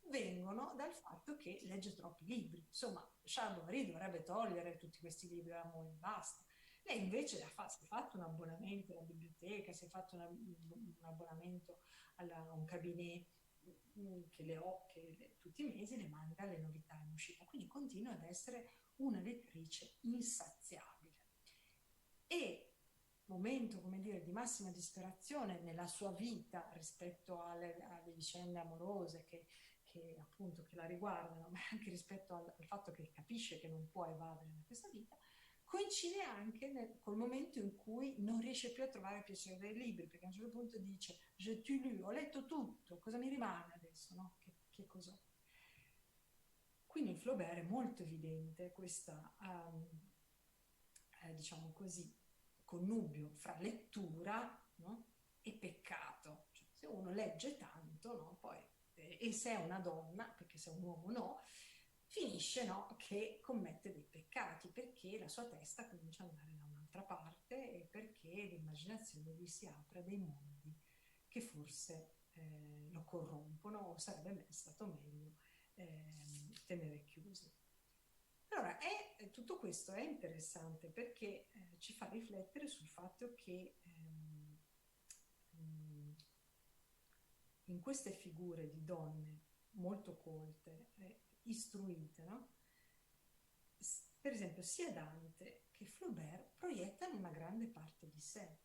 vengono dal fatto che legge troppi libri. Insomma, Charles Bovary dovrebbe togliere tutti questi libri alla moglie, basta. Lei invece si è fatto un abbonamento alla biblioteca, si è fatto un abbonamento a un cabinet che tutti i mesi le manda le novità in uscita, quindi continua ad essere una lettrice insaziabile. E momento, come dire, di massima disperazione nella sua vita rispetto alle vicende amorose appunto che la riguardano, ma anche rispetto al fatto che capisce che non può evadere da questa vita, coincide anche col momento in cui non riesce più a trovare piacere dai libri, perché a un certo punto dice «Je t'ai lu, ho letto tutto, cosa mi rimane adesso, no? Che cos'ho?» Quindi in Flaubert è molto evidente questa, diciamo così, connubio fra lettura, no? E peccato. Cioè, se uno legge tanto, no? Poi, e se è una donna, perché se è un uomo no, finisce, no, che commette dei peccati perché la sua testa comincia ad andare da un'altra parte e perché l'immaginazione gli si apre a dei mondi che forse lo corrompono o sarebbe stato meglio tenere chiusi. Allora, tutto questo è interessante perché ci fa riflettere sul fatto che in queste figure di donne molto colte, istruite, no? Per esempio sia Dante che Flaubert proiettano una grande parte di sé,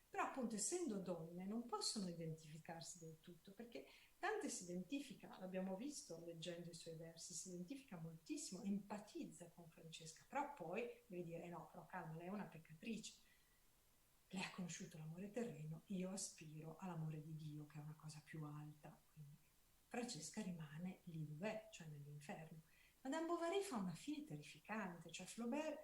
però appunto essendo donne non possono identificarsi del tutto, perché Dante si identifica, l'abbiamo visto leggendo i suoi versi, si identifica moltissimo, empatizza con Francesca, però poi deve dire no, però calma, lei è una peccatrice, lei ha conosciuto l'amore terreno, io aspiro all'amore di Dio, che è una cosa più alta. Quindi Francesca rimane lì dov'è, cioè nell'inferno. Madame Bovary fa una fine terrificante, cioè Flaubert,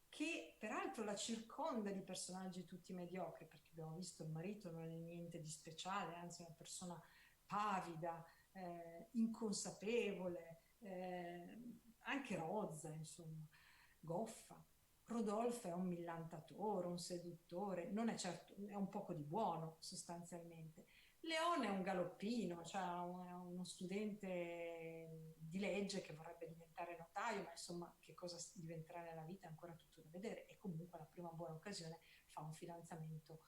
che peraltro la circonda di personaggi tutti mediocri, perché abbiamo visto il marito non è niente di speciale, anzi è una persona pavida, inconsapevole, anche rozza, insomma, goffa. Rodolfo è un millantatore, un seduttore, non è certo, è un poco di buono sostanzialmente. Leone è un galoppino, cioè uno studente di legge che vorrebbe diventare notaio, ma insomma che cosa diventerà nella vita è ancora tutto da vedere e comunque alla prima buona occasione fa un fidanzamento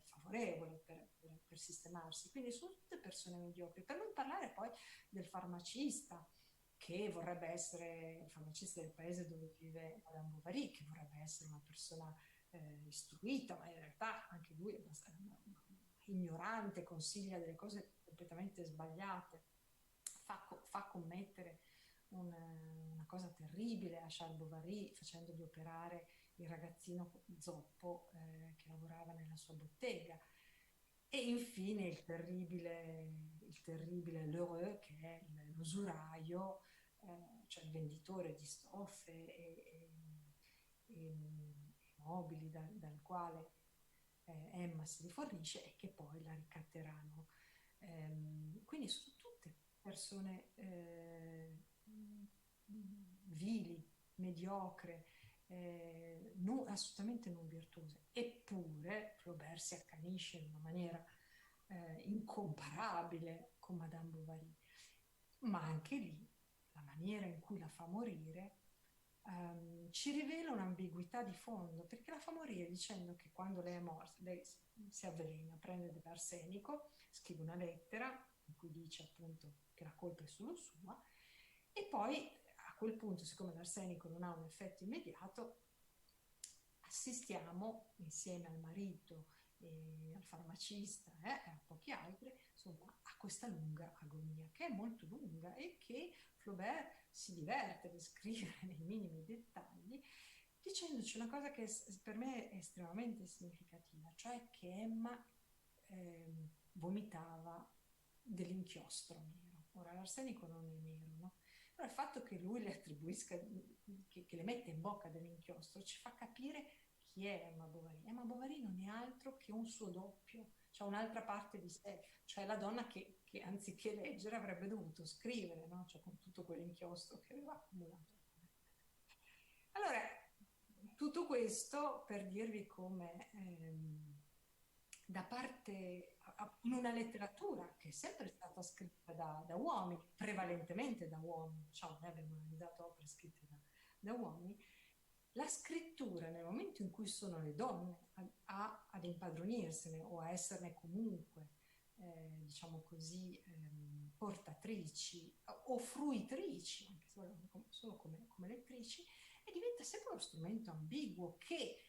favorevole per sistemarsi. Quindi sono tutte persone mediocri, per non parlare poi del farmacista, che vorrebbe essere il farmacista del paese dove vive Madame Bovary, che vorrebbe essere una persona istruita, ma in realtà anche lui è ignorante, consiglia delle cose completamente sbagliate, fa commettere una cosa terribile a Charles Bovary facendogli operare il ragazzino zoppo che lavorava nella sua bottega. E infine il terribile Lheureux, che è l'usuraio, cioè il venditore di stoffe e mobili dal quale Emma si rifornisce e che poi la ricatteranno. Quindi sono tutte persone vili, mediocre, assolutamente non virtuose. Eppure Flaubert si accanisce in una maniera incomparabile con Madame Bovary, ma anche lì la maniera in cui la fa morire ci rivela un'ambiguità di fondo, perché la fa morire dicendo che quando lei è morta, lei si avvelena, prende dell'arsenico, scrive una lettera in cui dice appunto che la colpa è solo sua, e poi a quel punto, siccome l'arsenico non ha un effetto immediato, assistiamo insieme al marito e al farmacista e a pochi altri, insomma, a questa lunga agonia, che è molto lunga e che Flaubert si diverte a descrivere nei minimi dettagli, dicendoci una cosa che per me è estremamente significativa, cioè che Emma vomitava dell'inchiostro nero. Ora l'arsenico non è nero, no? Però il fatto che lui le attribuisca, che le mette in bocca dell'inchiostro, ci fa capire chi è Emma Bovary. Emma Bovary non è altro che un suo doppio, cioè un'altra parte di sé, cioè la donna che anziché leggere avrebbe dovuto scrivere, no? Cioè con tutto quell'inchiostro che aveva accumulato. Allora, tutto questo per dirvi come da parte in una letteratura che è sempre stata scritta da uomini, prevalentemente da uomini, diciamo, noi abbiamo analizzato opere scritte da uomini, la scrittura nel momento in cui sono le donne ad impadronirsene o a esserne comunque, diciamo così, portatrici o fruitrici, anche solo come lettrici, e diventa sempre uno strumento ambiguo che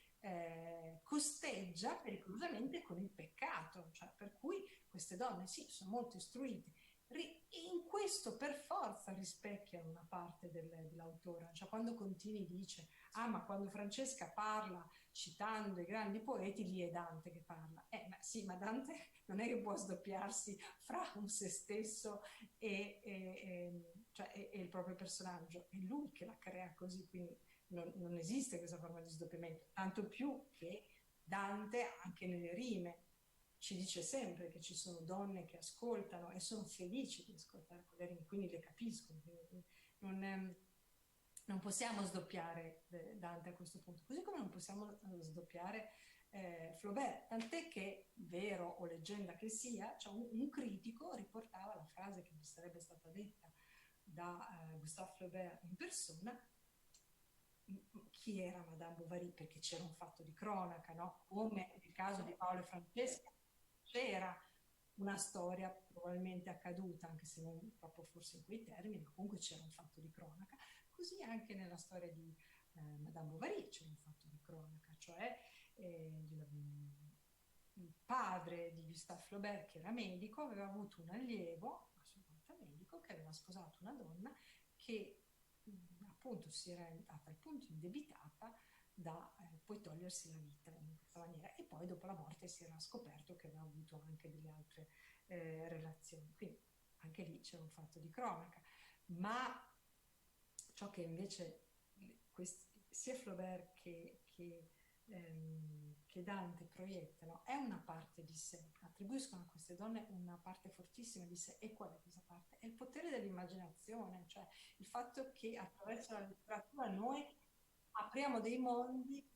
costeggia pericolosamente con il peccato, cioè per cui queste donne sì, sono molto istruite, in questo per forza rispecchiano una parte dell'autore, cioè quando Contini dice ma quando Francesca parla citando i grandi poeti lì è Dante che parla, ma sì, ma Dante non è che può sdoppiarsi fra un se stesso cioè, e il proprio personaggio, è lui che la crea così, quindi non esiste questa forma di sdoppiamento, tanto più che Dante anche nelle rime ci dice sempre che ci sono donne che ascoltano e sono felici di ascoltare quelle rime, quindi le capiscono. Non possiamo sdoppiare Dante a questo punto, così come non possiamo sdoppiare Flaubert, tant'è che, vero o leggenda che sia, cioè un critico riportava la frase che mi sarebbe stata detta da Gustave Flaubert in persona: chi era Madame Bovary, perché c'era un fatto di cronaca, no? Come nel caso di Paolo e Francesca c'era una storia probabilmente accaduta, anche se non proprio forse in quei termini, ma comunque c'era un fatto di cronaca. Così anche nella storia di Madame Bovary c'è un fatto di cronaca, cioè il padre di Gustave Flaubert, che era medico, aveva avuto un allievo, a sua volta medico, che aveva sposato una donna che appunto si era a tal punto indebitata da poi togliersi la vita in questa maniera, e poi dopo la morte si era scoperto che aveva avuto anche delle altre relazioni, quindi anche lì c'era un fatto di cronaca. Ma ciò che invece sia Flaubert che Dante proiettano è una parte di sé, attribuiscono a queste donne una parte fortissima di sé. E qual è questa parte? È il potere dell'immaginazione, cioè il fatto che attraverso la letteratura noi apriamo dei mondi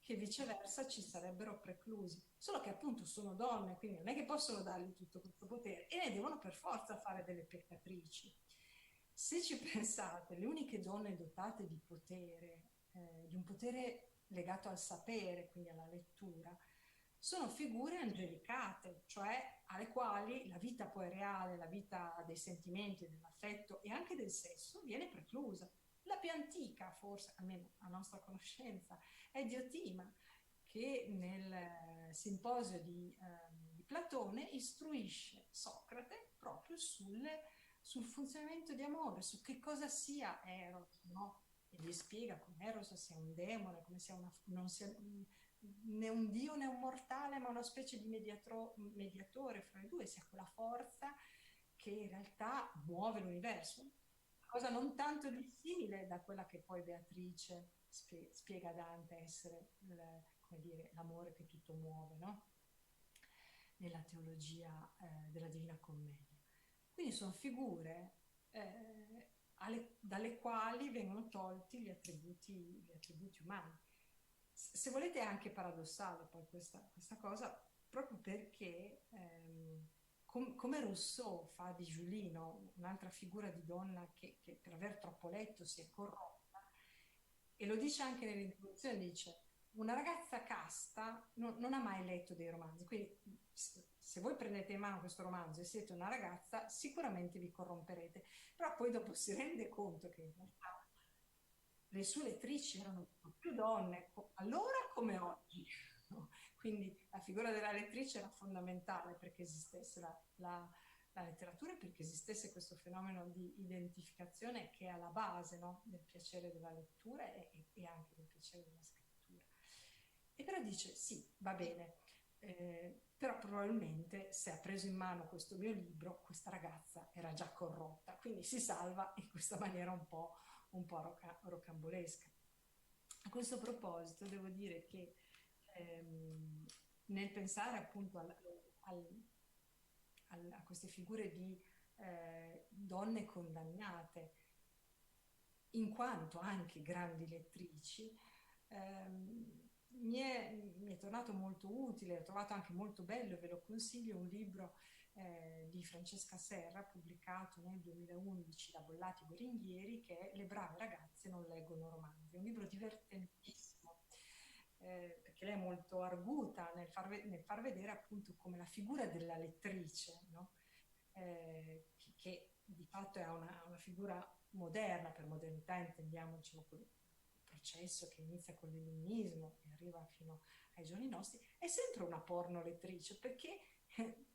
che viceversa ci sarebbero preclusi, solo che appunto sono donne, quindi non è che possono dargli tutto questo potere e ne devono per forza fare delle peccatrici. Se ci pensate, le uniche donne dotate di un potere legato al sapere, quindi alla lettura, sono figure angelicate, cioè alle quali la vita poi reale, la vita dei sentimenti, dell'affetto e anche del sesso viene preclusa. La più antica, forse, almeno a nostra conoscenza, è Diotima, che nel simposio di Platone istruisce Socrate proprio sul funzionamento di amore, su che cosa sia Eros, no? E gli spiega come Eros sia un demone, come sia non sia né un dio né un mortale, ma una specie di mediatore fra i due, sia quella forza che in realtà muove l'universo. Cosa non tanto dissimile da quella che poi Beatrice spiega a Dante essere come dire, l'amore che tutto muove, no? Nella teologia della Divina Commedia. Quindi sono figure dalle quali vengono tolti gli attributi umani. Se volete è anche paradossale poi questa cosa, proprio perché come Rousseau fa di Giulino un'altra figura di donna che per aver troppo letto si è corrotta, e lo dice anche nell'introduzione, dice una ragazza casta non ha mai letto dei romanzi, quindi se voi prendete in mano questo romanzo e siete una ragazza sicuramente vi corromperete, però poi dopo si rende conto che in realtà le sue lettrici erano più donne allora come oggi, no? Quindi la figura della lettrice era fondamentale perché esistesse la letteratura e perché esistesse questo fenomeno di identificazione che è alla base, no? Del piacere della lettura e anche del piacere della scrittura. E però dice sì, va bene, però probabilmente se ha preso in mano questo mio libro questa ragazza era già corrotta, quindi si salva in questa maniera un po' rocambolesca. A questo proposito devo dire che nel pensare appunto a queste figure di donne condannate, in quanto anche grandi lettrici, mi è tornato molto utile, ho trovato anche molto bello, ve lo consiglio, un libro di Francesca Serra, pubblicato nel 2011 da Bollati Berringhieri, che è Le brave ragazze non leggono romanzi. È un libro divertentissimo, perché lei è molto arguta nel far vedere appunto come la figura della lettrice, no? Che di fatto è una figura moderna, per modernità intendiamoci quel processo che inizia con l'illuminismo e arriva fino ai giorni nostri, è sempre una porno lettrice, perché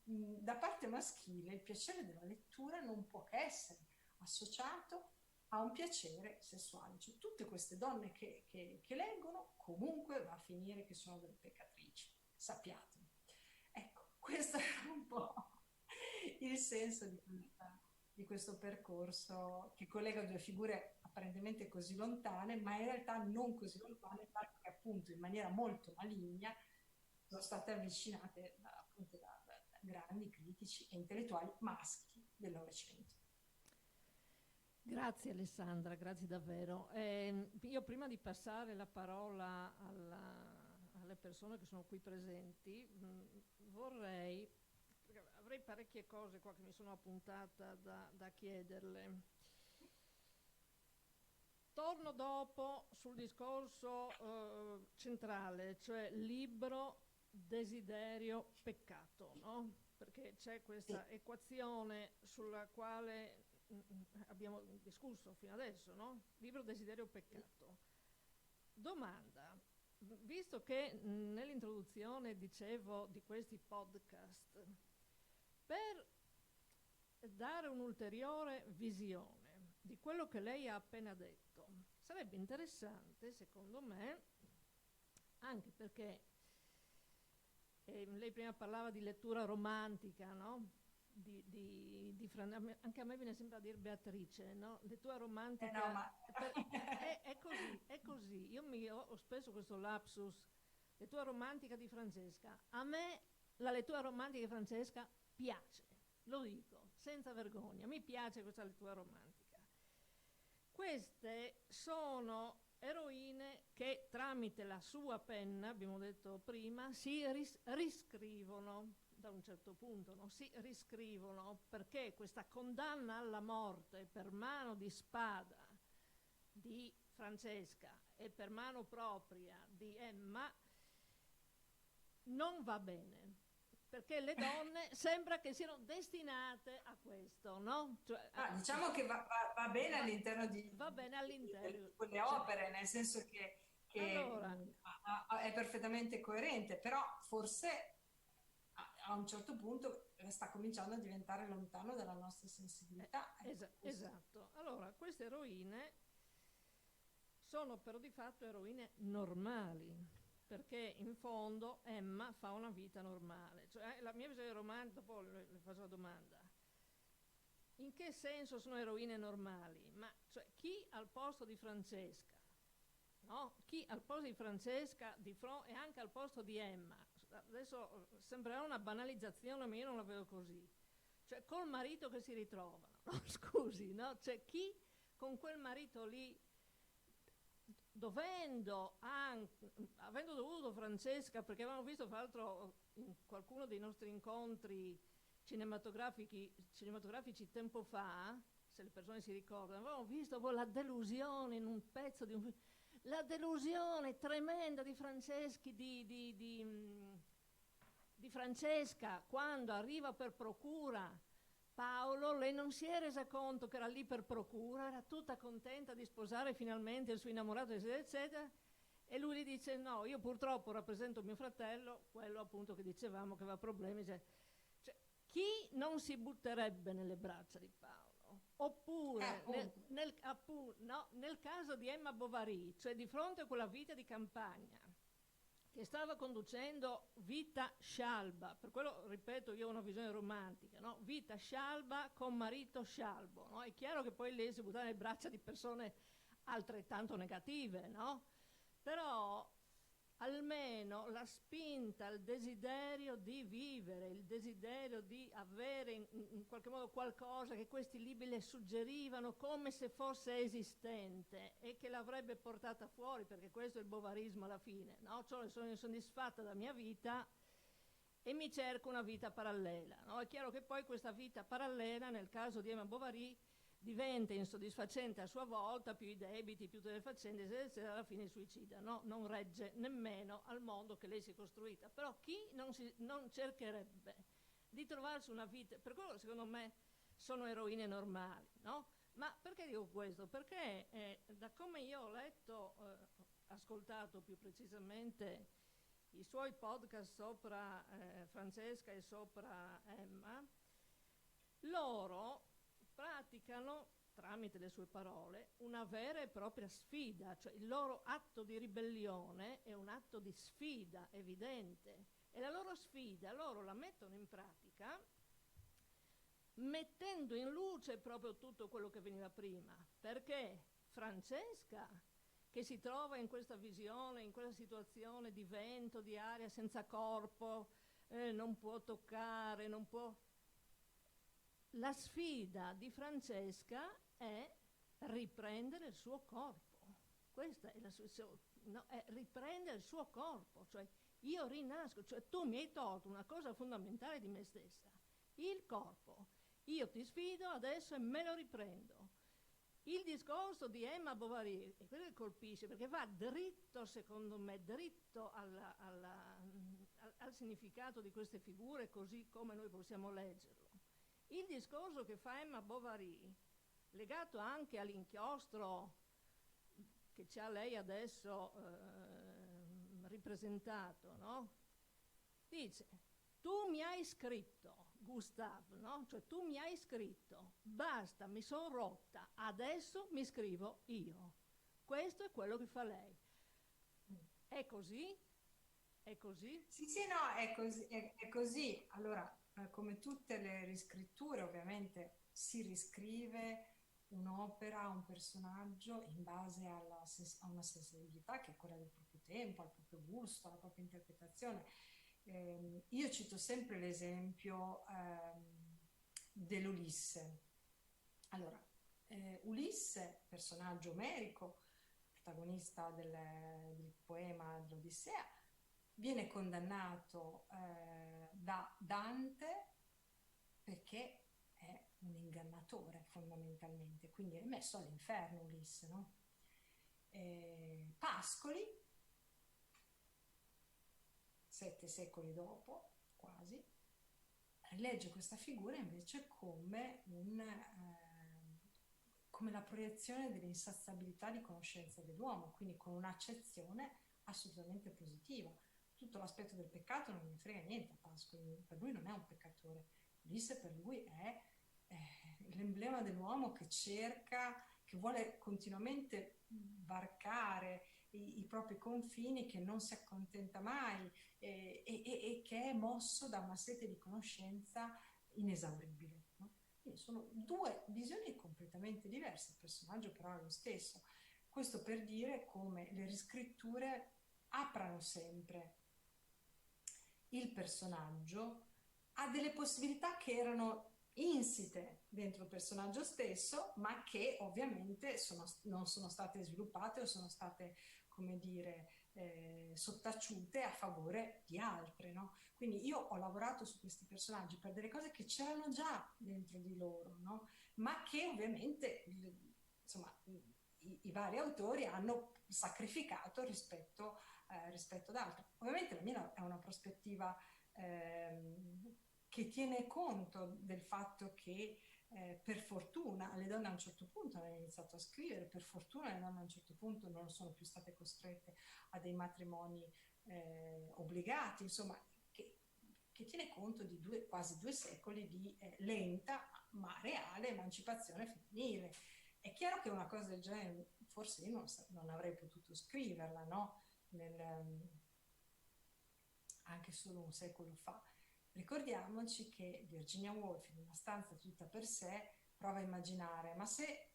da parte maschile il piacere della lettura non può che essere associato a un piacere sessuale, cioè tutte queste donne che leggono comunque va a finire che sono delle peccatrici, sappiatelo. Ecco, questo è un po' il senso di questo percorso che collega due figure apparentemente così lontane, ma in realtà non così lontane, perché appunto in maniera molto maligna sono state avvicinate appunto da grandi critici e intellettuali maschi del Novecento. Grazie Alessandra, grazie davvero. Io prima di passare la parola alle persone che sono qui presenti, avrei parecchie cose qua che mi sono appuntata da chiederle. Torno dopo sul discorso centrale, cioè libro, desiderio, peccato, no? Perché c'è questa equazione sulla quale abbiamo discusso fino adesso, no? Libro, desiderio, peccato. Domanda, visto che nell'introduzione dicevo di questi podcast, per dare un'ulteriore visione di quello che lei ha appena detto, sarebbe interessante, secondo me, anche perché lei prima parlava di lettura romantica, no? Anche a me viene sempre a dire Beatrice, no? Lettura romantica. No, ma... è così. Io ho spesso questo lapsus, lettura romantica di Francesca. A me la lettura romantica di Francesca piace, lo dico, senza vergogna, mi piace questa lettura romantica. Queste sono eroine che tramite la sua penna, abbiamo detto prima, si riscrivono da un certo punto, no? Si riscrivono, perché questa condanna alla morte per mano di spada di Francesca e per mano propria di Emma non va bene, perché le donne sembra che siano destinate a questo, no? Cioè, diciamo che va bene all'interno di quelle opere, nel senso che allora, è perfettamente coerente, però forse a un certo punto sta cominciando a diventare lontano dalla nostra sensibilità. Ecco, esatto. Allora, queste eroine sono però di fatto eroine normali, perché in fondo Emma fa una vita normale. Cioè, la mia visione romantica, dopo le faccio la domanda, in che senso sono eroine normali? Ma cioè, chi al posto di Francesca, no? Chi al posto di Francesca e anche al posto di Emma, adesso sembrerà una banalizzazione, ma io non la vedo così, cioè col marito che si ritrovano, no? Scusi, no? Cioè chi con quel marito lì, avendo dovuto Francesca, perché avevamo visto fra l'altro in qualcuno dei nostri incontri cinematografici tempo fa, se le persone si ricordano, avevamo visto la delusione in un pezzo di un film, la delusione tremenda di Franceschi, di Francesca quando arriva per procura Paolo. Lei non si è resa conto che era lì per procura, era tutta contenta di sposare finalmente il suo innamorato, eccetera, eccetera, e lui gli dice no, io purtroppo rappresento mio fratello, quello appunto che dicevamo che aveva problemi, cioè, chi non si butterebbe nelle braccia di Paolo? Oppure nel caso di Emma Bovary, cioè di fronte a quella vita di campagna che stava conducendo vita scialba, per quello ripeto io ho una visione romantica, no? Vita scialba con marito scialbo, no? È chiaro che poi lei si butta nelle braccia di persone altrettanto negative, no? Però almeno la spinta, il desiderio di vivere, il desiderio di avere in qualche modo qualcosa che questi libri le suggerivano come se fosse esistente e che l'avrebbe portata fuori, perché questo è il bovarismo alla fine, no? Cioè sono insoddisfatta della mia vita e mi cerco una vita parallela, no? È chiaro che poi questa vita parallela, nel caso di Emma Bovary, diventa insoddisfacente a sua volta, più i debiti, più tutte le faccende, eccetera, alla fine suicida, no? Non regge nemmeno al mondo che lei si è costruita. Però chi non cercherebbe di trovarsi una vita, per quello secondo me sono eroine normali, no? Ma perché dico questo? Perché da come io ho letto, ascoltato più precisamente i suoi podcast sopra Francesca e sopra Emma, loro praticano, tramite le sue parole, una vera e propria sfida, cioè il loro atto di ribellione è un atto di sfida evidente, e la loro sfida loro la mettono in pratica mettendo in luce proprio tutto quello che veniva prima, perché Francesca, che si trova in questa visione, in quella situazione di vento, di aria senza corpo, non può toccare, non può. La sfida di Francesca è riprendere il suo corpo. Questa è la sua, no, è riprendere il suo corpo, cioè io rinasco, cioè tu mi hai tolto una cosa fondamentale di me stessa, il corpo. Io ti sfido adesso e me lo riprendo. Il discorso di Emma Bovary, e quello che colpisce, perché va dritto, secondo me, dritto al significato di queste figure, così come noi possiamo leggerlo. Il discorso che fa Emma Bovary, legato anche all'inchiostro che c'ha lei adesso ripresentato, no? Dice, tu mi hai scritto, Gustave, no? Cioè tu mi hai scritto, basta, mi sono rotta, adesso mi scrivo io. Questo è quello che fa lei. È così? È così? Sì, sì, no, è così. È così. Allora, come tutte le riscritture, ovviamente si riscrive un'opera, un personaggio in base a una sensibilità che è quella del proprio tempo, al proprio gusto, alla propria interpretazione. Io cito sempre l'esempio dell'Ulisse. Allora, Ulisse, personaggio omerico, protagonista del poema dell'Odissea, viene condannato da Dante perché è un ingannatore fondamentalmente, quindi è messo all'inferno Ulisse, no? Pascoli, 7 secoli dopo, quasi, rilegge questa figura invece come la proiezione dell'insaziabilità di conoscenza dell'uomo, quindi con un'accezione assolutamente positiva. tutto l'aspetto del peccato non gli frega niente a Pascoli, per lui non è un peccatore. Ulisse per lui è l'emblema dell'uomo che cerca, che vuole continuamente varcare i propri confini, che non si accontenta mai e che è mosso da una sete di conoscenza inesauribile, no? Quindi sono due visioni completamente diverse, il personaggio però è lo stesso. Questo per dire come le riscritture aprano sempre il personaggio a delle possibilità che erano insite dentro il personaggio stesso, ma che ovviamente non sono state sviluppate o sono state, come dire, sottaciute a favore di altre, no? Quindi io ho lavorato su questi personaggi per delle cose che c'erano già dentro di loro, no? Ma che ovviamente, insomma, i vari autori hanno sacrificato rispetto ad altri. Ovviamente la mia è una prospettiva che tiene conto del fatto che per fortuna le donne a un certo punto hanno iniziato a scrivere, per fortuna le donne a un certo punto non sono più state costrette a dei matrimoni obbligati, insomma, che tiene conto di quasi 2 secoli di lenta ma reale emancipazione femminile. È chiaro che una cosa del genere forse io non avrei potuto scriverla, no? Anche solo un secolo fa. Ricordiamoci che Virginia Woolf in Una stanza tutta per sé prova a immaginare, ma se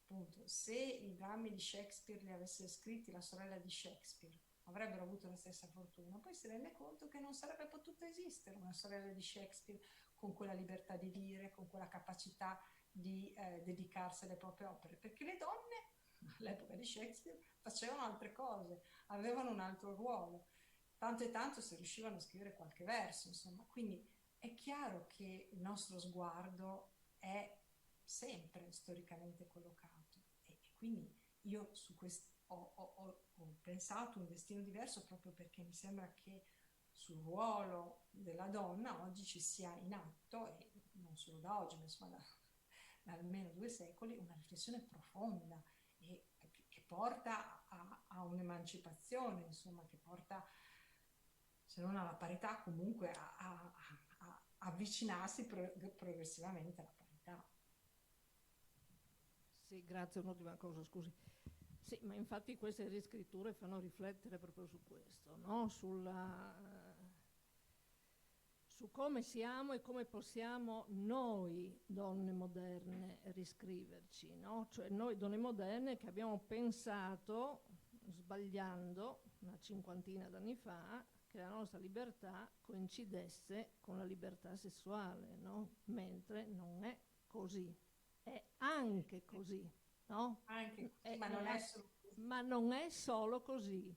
i drammi di Shakespeare li avesse scritti la sorella di Shakespeare, avrebbero avuto la stessa fortuna. Poi si rende conto che non sarebbe potuta esistere una sorella di Shakespeare con quella libertà di dire, con quella capacità di dedicarsi alle proprie opere, perché le donne all'epoca di Shakespeare facevano altre cose, avevano un altro ruolo, tanto e tanto se riuscivano a scrivere qualche verso, insomma. Quindi è chiaro che il nostro sguardo è sempre storicamente collocato e quindi io su questo ho pensato un destino diverso proprio perché mi sembra che sul ruolo della donna oggi ci sia in atto, e non solo da oggi, ma insomma da almeno 2 secoli, una riflessione profonda e che porta a un'emancipazione, insomma, che porta, se non alla parità, comunque a avvicinarsi progressivamente alla parità. Sì, grazie, un'ultima cosa, scusi. Sì, ma infatti queste riscritture fanno riflettere proprio su questo, no? Su come siamo e come possiamo noi donne moderne riscriverci, no? Cioè noi donne moderne che abbiamo pensato, sbagliando una 50ina d'anni fa, che la nostra libertà coincidesse con la libertà sessuale, no? Mentre non è così, è anche così, no? Anche così, ma non è solo così. Ma non è solo così,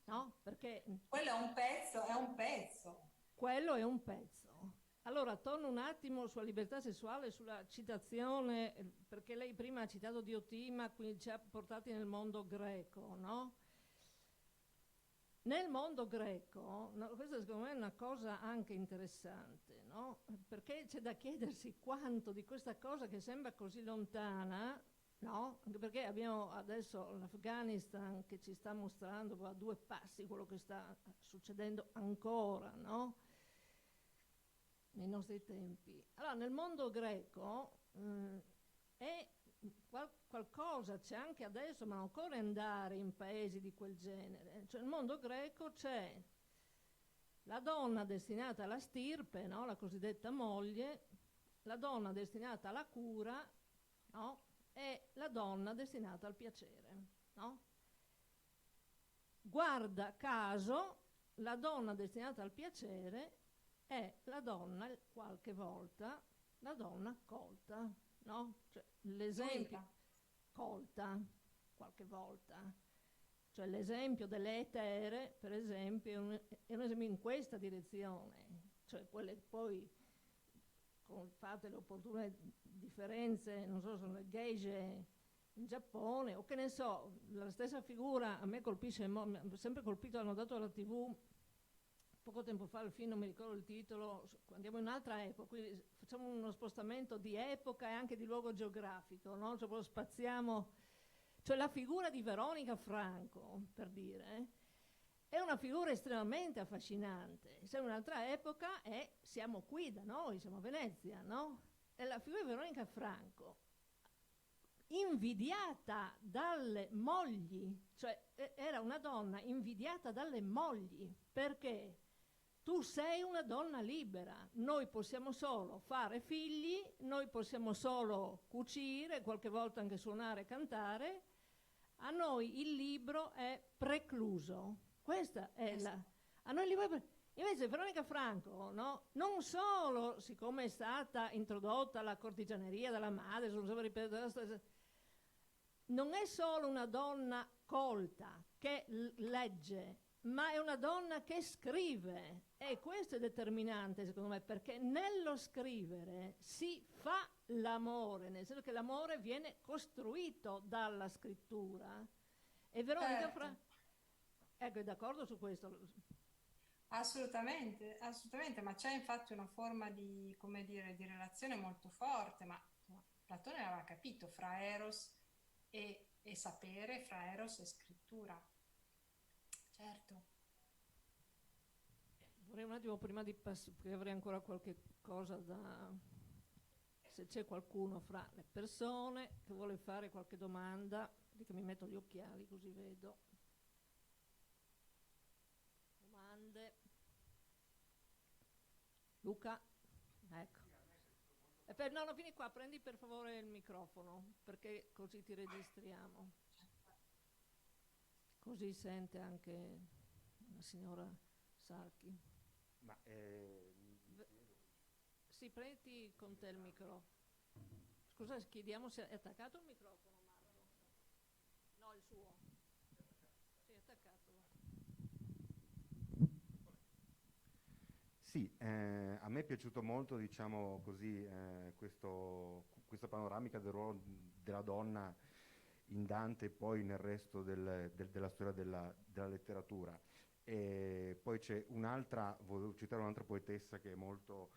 no? Perché quello è un pezzo, è un pezzo. Quello è un pezzo. Allora, torno un attimo sulla libertà sessuale, sulla citazione, perché lei prima ha citato Diotima, quindi ci ha portati nel mondo greco, no? Nel mondo greco, no, questa secondo me è una cosa anche interessante, no? Perché c'è da chiedersi quanto di questa cosa che sembra così lontana, no? Anche perché abbiamo adesso l'Afghanistan che ci sta mostrando a 2 passi quello che sta succedendo ancora, no? Nei nostri tempi. Allora, nel mondo greco è qualcosa, c'è anche adesso, ma non occorre andare in paesi di quel genere. Cioè, nel mondo greco c'è la donna destinata alla stirpe, no? La cosiddetta moglie, la donna destinata alla cura, no? E la donna destinata al piacere, no? Guarda caso, la donna destinata al piacere è la donna, qualche volta, la donna colta, no? Cioè, l'esempio colta, qualche volta. Cioè l'esempio delle etere, per esempio, è un esempio in questa direzione. Cioè quelle poi, fate le opportune differenze, non so, sono le geishe in Giappone, o che ne so, la stessa figura a me colpisce, mi ha sempre colpito, hanno dato alla TV poco tempo fa il film, non mi ricordo il titolo, andiamo in un'altra epoca, quindi facciamo uno spostamento di epoca e anche di luogo geografico, no? Cioè proprio spaziamo, cioè la figura di Veronica Franco, per dire, è una figura estremamente affascinante. Se è un'altra epoca siamo qui da noi, siamo a Venezia, no? È la figura di Veronica Franco, invidiata dalle mogli, cioè era una donna invidiata dalle mogli, perché tu sei una donna libera, noi possiamo solo fare figli, noi possiamo solo cucire, qualche volta anche suonare e cantare, a noi il libro è precluso. Questa è la... A noi il libro è Invece Veronica Franco, no? Non solo, siccome è stata introdotta la cortigianeria dalla madre, non è solo una donna colta che legge, ma è una donna che scrive, e questo è determinante secondo me, perché nello scrivere si fa l'amore, nel senso che l'amore viene costruito dalla scrittura. E Veronica Franco, ecco, è d'accordo su questo? Assolutamente, assolutamente, ma c'è infatti una forma di, come dire, di relazione molto forte, ma insomma, Platone aveva capito fra Eros e sapere, fra Eros e scrittura. Certo. Vorrei un attimo prima di passare, perché avrei ancora qualche cosa da... Se c'è qualcuno fra le persone che vuole fare qualche domanda, dico, mi metto gli occhiali così vedo. Domande? Luca? Ecco. No, no, vieni qua, prendi per favore il microfono, perché così ti registriamo. Così sente anche la signora Sarchi. Ma sì, prendi con te il microfono. Scusa, chiediamo se è attaccato il microfono, Marco. No, il suo. Sì, è attaccato. sì, a me è piaciuto molto, diciamo così, questa panoramica del ruolo della donna in Dante e poi nel resto della storia della letteratura. E poi c'è volevo citare un'altra poetessa che è molto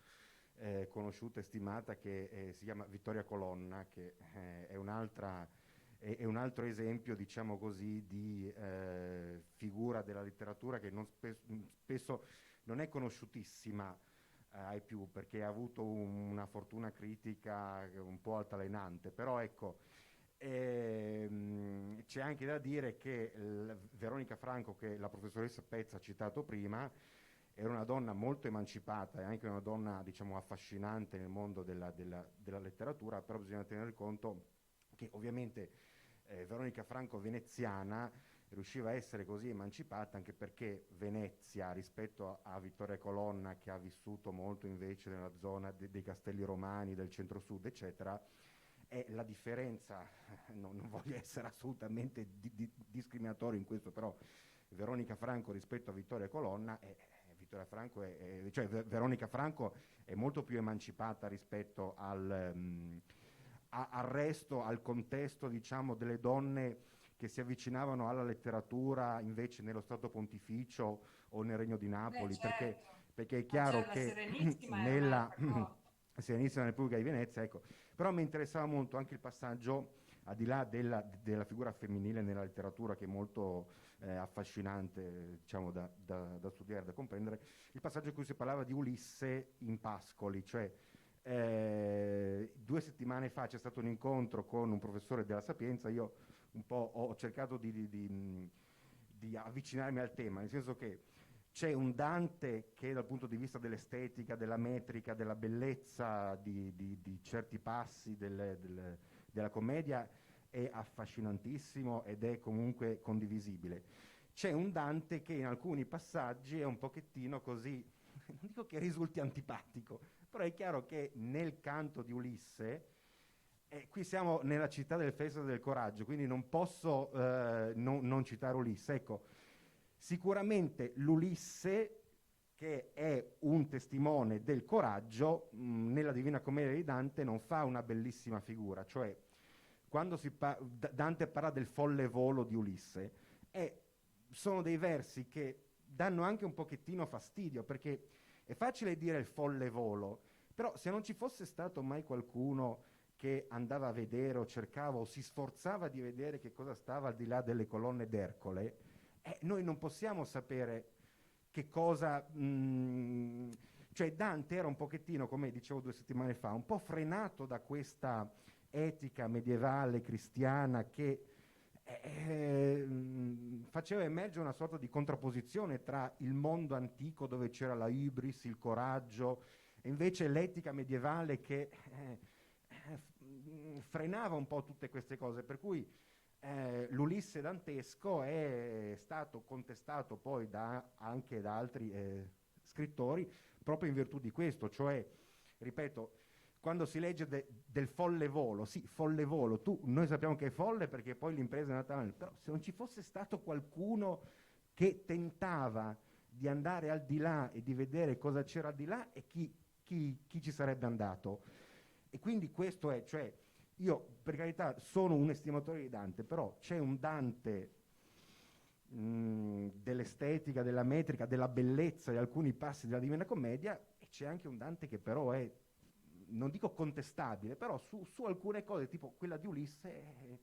conosciuta e stimata, che si chiama Vittoria Colonna, che è un altro esempio, diciamo così, di figura della letteratura che spesso non è conosciutissima ai più, perché ha avuto una fortuna critica un po' altalenante, però ecco, c'è anche da dire che Veronica Franco, che la professoressa Pezza ha citato prima, era una donna molto emancipata e anche una donna, diciamo, affascinante nel mondo della letteratura, però bisogna tenere conto che ovviamente Veronica Franco veneziana riusciva a essere così emancipata anche perché Venezia, rispetto a Vittoria Colonna, che ha vissuto molto invece nella zona dei castelli romani, del centro-sud, eccetera, è la differenza, non voglio essere assolutamente discriminatorio in questo, però Veronica Franco rispetto a Vittoria Colonna Veronica Franco è molto più emancipata rispetto al resto, al contesto, diciamo, delle donne che si avvicinavano alla letteratura invece nello Stato Pontificio o nel Regno di Napoli, Certo, perché è ma chiaro la che Serenissima era nella un'altra cosa. Serenissima Repubblica di Venezia, ecco, però mi interessava molto anche il passaggio, al di là della figura femminile nella letteratura, che è molto affascinante, diciamo, da studiare, da comprendere, il passaggio in cui si parlava di Ulisse in Pascoli, cioè 2 settimane fa c'è stato un incontro con un professore della Sapienza, io un po' ho cercato di avvicinarmi al tema, nel senso che c'è un Dante che dal punto di vista dell'estetica, della metrica, della bellezza di certi passi della commedia è affascinantissimo ed è comunque condivisibile. C'è un Dante che in alcuni passaggi è un pochettino così, non dico che risulti antipatico, però è chiaro che nel canto di Ulisse, qui siamo nella città del Festival del Coraggio, quindi non posso non citare Ulisse. Ecco, sicuramente l'Ulisse, che è un testimone del coraggio, nella Divina Commedia di Dante non fa una bellissima figura, cioè quando Dante parla del folle volo di Ulisse, sono dei versi che danno anche un pochettino fastidio, perché è facile dire il folle volo, però se non ci fosse stato mai qualcuno che andava a vedere o cercava o si sforzava di vedere che cosa stava al di là delle colonne d'Ercole, noi non possiamo sapere che cosa... cioè Dante era un pochettino, come dicevo 2 settimane fa, un po' frenato da questa etica medievale cristiana che faceva emergere una sorta di contrapposizione tra il mondo antico dove c'era la hybris, il coraggio, e invece l'etica medievale che frenava un po' tutte queste cose, per cui l'Ulisse dantesco è stato contestato poi anche da altri scrittori proprio in virtù di questo, cioè, ripeto, quando si legge del folle volo, sì, folle volo, noi sappiamo che è folle perché poi l'impresa è nata male, però se non ci fosse stato qualcuno che tentava di andare al di là e di vedere cosa c'era al di là, e chi ci sarebbe andato? E quindi questo è, cioè, io per carità sono un estimatore di Dante, però c'è un Dante dell'estetica, della metrica, della bellezza di alcuni passi della Divina Commedia, e c'è anche un Dante che però è, non dico contestabile, però su alcune cose, tipo quella di Ulisse,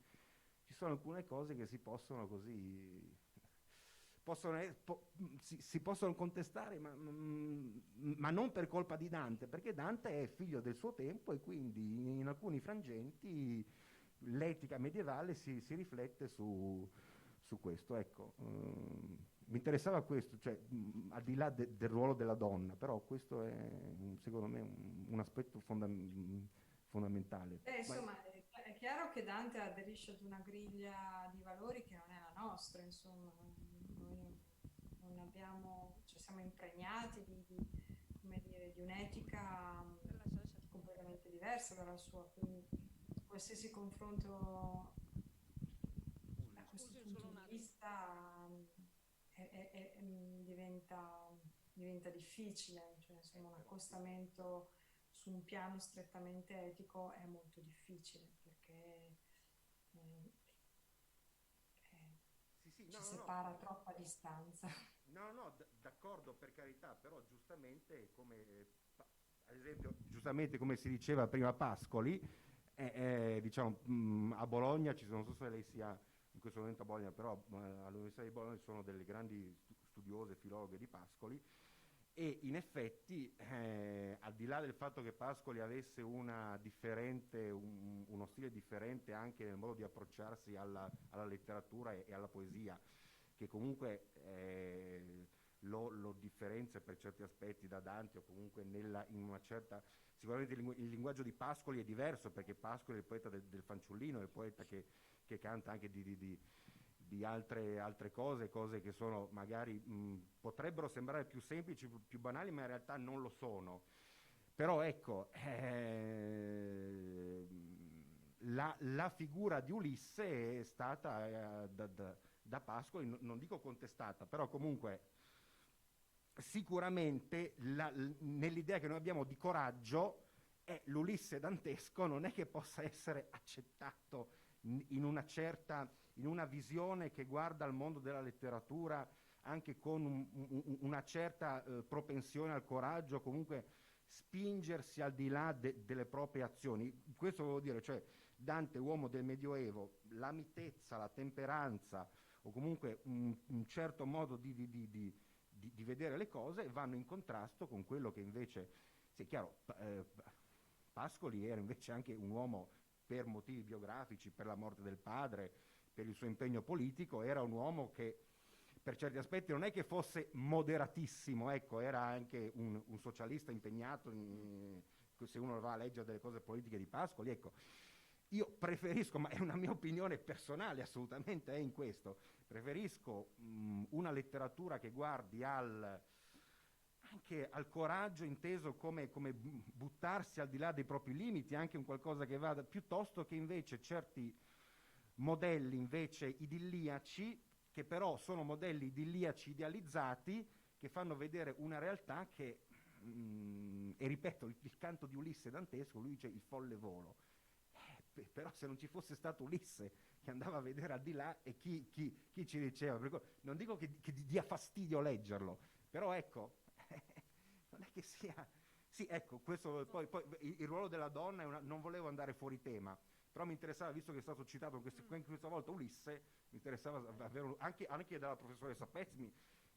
ci sono alcune cose che si possono così... si possono contestare, ma non per colpa di Dante, perché Dante è figlio del suo tempo e quindi in alcuni frangenti l'etica medievale si riflette su questo. Ecco, mi interessava questo, cioè, al di là del ruolo della donna, però questo è secondo me un aspetto fondamentale. Insomma, è chiaro che Dante aderisce ad una griglia di valori che non è la nostra, insomma, noi non abbiamo, cioè siamo impregnati come dire, di un'etica completamente diversa dalla sua, quindi qualsiasi confronto da questo punto di vista diventa difficile, cioè insomma un accostamento su un piano strettamente etico è molto difficile perché ci separa troppa distanza. No, d'accordo, per carità, però giustamente come, ad esempio, giustamente come si diceva prima Pascoli, diciamo, a Bologna ci sono, non so se lei sia in questo momento a Bologna, però all'Università di Bologna ci sono delle grandi studiose, filologhe di Pascoli, e in effetti, al di là del fatto che Pascoli avesse uno stile differente anche nel modo di approcciarsi alla letteratura e alla poesia, che comunque lo differenzia per certi aspetti da Dante, o comunque in una certa... Sicuramente il linguaggio di Pascoli è diverso, perché Pascoli è il poeta del fanciullino, è il poeta che canta anche di altre cose che sono magari potrebbero sembrare più semplici, più banali, ma in realtà non lo sono. Però ecco, la figura di Ulisse è stata da Pascoli, non dico contestata, però comunque sicuramente nell'idea che noi abbiamo di coraggio, l'Ulisse dantesco non è che possa essere accettato in una visione che guarda al mondo della letteratura anche con una certa propensione al coraggio, comunque spingersi al di là delle proprie azioni. Questo volevo dire, cioè Dante, uomo del Medioevo, la mitezza, la temperanza, o comunque un certo modo di vedere le cose vanno in contrasto con quello che invece, sì, è chiaro, Pascoli era invece anche un uomo, per motivi biografici, per la morte del padre, per il suo impegno politico, era un uomo che per certi aspetti non è che fosse moderatissimo, ecco, era anche un socialista impegnato, se uno va a leggere delle cose politiche di Pascoli, ecco. Io preferisco, ma è una mia opinione personale, assolutamente è in questo, preferisco una letteratura che guardi anche al coraggio inteso come buttarsi al di là dei propri limiti, anche un qualcosa che vada, piuttosto che invece certi modelli invece idilliaci, che però sono modelli idilliaci idealizzati, che fanno vedere una realtà che, e ripeto, il canto di Ulisse dantesco, lui dice il folle volo. Però se non ci fosse stato Ulisse che andava a vedere al di là, e chi ci diceva, non dico che dia fastidio leggerlo, però ecco, non è che sia... Sì, ecco, questo, poi il ruolo della donna non volevo andare fuori tema, Però mi interessava, visto che è stato citato questa volta Ulisse, mi interessava avere anche dalla professoressa Pezzi,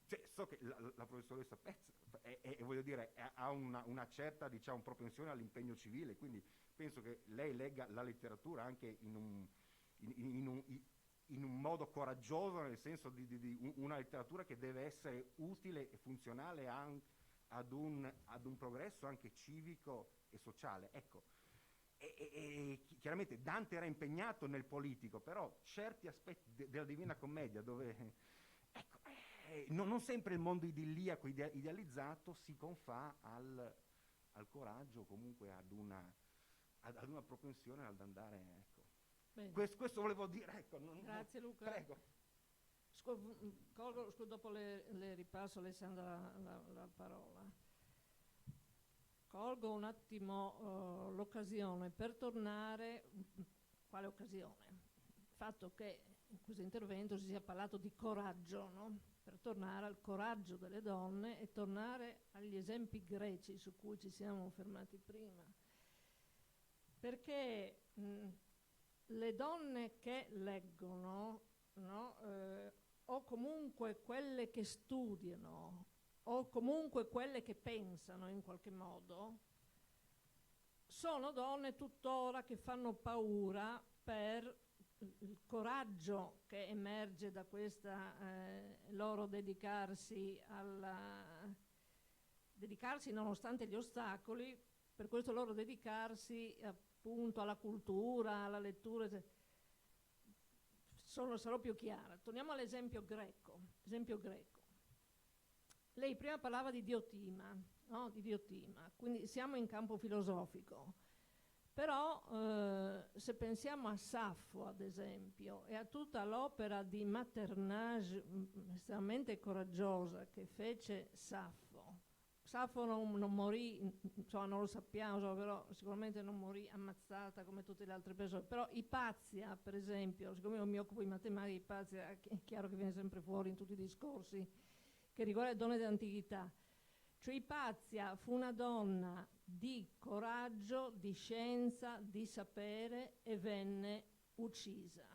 cioè, so che la professoressa Pezzi voglio dire, ha una certa, diciamo, propensione all'impegno civile, quindi penso che lei legga la letteratura anche in un modo coraggioso, nel senso di una letteratura che deve essere utile e funzionale ad un progresso anche civico e sociale. Ecco. Chiaramente Dante era impegnato nel politico, però certi aspetti della Divina Commedia, dove ecco, non sempre il mondo idilliaco idealizzato si confà al coraggio, comunque ad una propensione ad andare, ecco. Questo volevo dire, ecco. Grazie Luca. Prego. Dopo le ripasso Alessandra la parola. Colgo un attimo l'occasione per tornare. Quale occasione? Il fatto che in questo intervento si sia parlato di coraggio, no? Per tornare al coraggio delle donne e tornare agli esempi greci su cui ci siamo fermati prima. Perché le donne che leggono, no? O comunque quelle che studiano, o comunque quelle che pensano in qualche modo, sono donne tuttora che fanno paura per il coraggio che emerge da questa loro dedicarsi nonostante gli ostacoli, per questo loro dedicarsi appunto alla cultura, alla lettura. Sarò più chiara. Torniamo all'esempio greco. Lei prima parlava di Diotima, no? Di Diotima, quindi siamo in campo filosofico. Però se pensiamo a Saffo, ad esempio, e a tutta l'opera di maternage estremamente coraggiosa che fece Saffo non morì, insomma, non lo sappiamo, però sicuramente non morì ammazzata come tutte le altre persone. Però Ipazia, per esempio, siccome io mi occupo di matematica, Ipazia è chiaro che viene sempre fuori in tutti i discorsi che riguarda le donne dell'antichità. Cioè Ipazia fu una donna di coraggio, di scienza, di sapere e venne uccisa.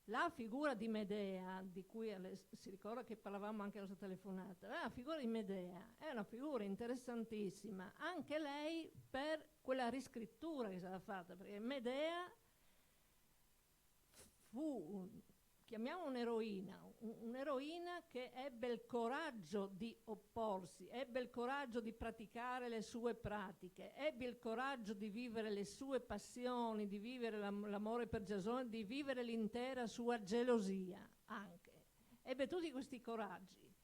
La figura di Medea, di cui si ricorda che parlavamo anche alla sua telefonata, la figura di Medea è una figura interessantissima, anche lei per quella riscrittura che è stata fatta, perché Medea fu, chiamiamo un'eroina che ebbe il coraggio di opporsi, ebbe il coraggio di praticare le sue pratiche, ebbe il coraggio di vivere le sue passioni, di vivere l'amore per Giasone, di vivere l'intera sua gelosia anche. Ebbe tutti questi coraggi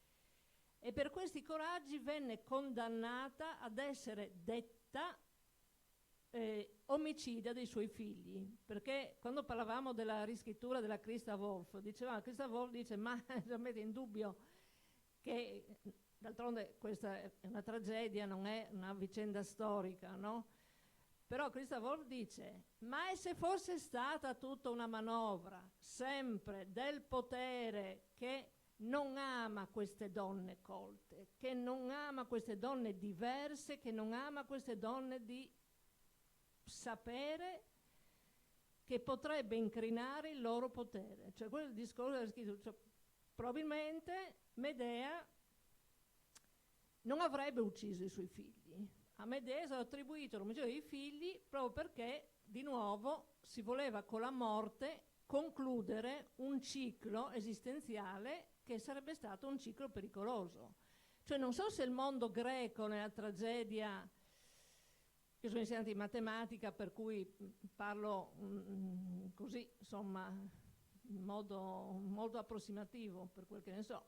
e per questi coraggi venne condannata ad essere detta omicida dei suoi figli, perché quando parlavamo della riscrittura della Christa Wolf, Christa Wolf dice ma mette in dubbio che d'altronde questa è una tragedia, non è una vicenda storica, no? Però Christa Wolf dice ma e se fosse stata tutta una manovra sempre del potere che non ama queste donne colte, che non ama queste donne diverse, che non ama queste donne di sapere, che potrebbe incrinare il loro potere. Cioè quello è il discorso della scrittura. Cioè, probabilmente Medea non avrebbe ucciso i suoi figli. A Medea è stato attribuito l'omicidio dei figli proprio perché di nuovo si voleva con la morte concludere un ciclo esistenziale che sarebbe stato un ciclo pericoloso. Cioè non so se il mondo greco nella tragedia. Io sono insegnante di matematica, per cui parlo così, insomma, in modo molto approssimativo, per quel che ne so.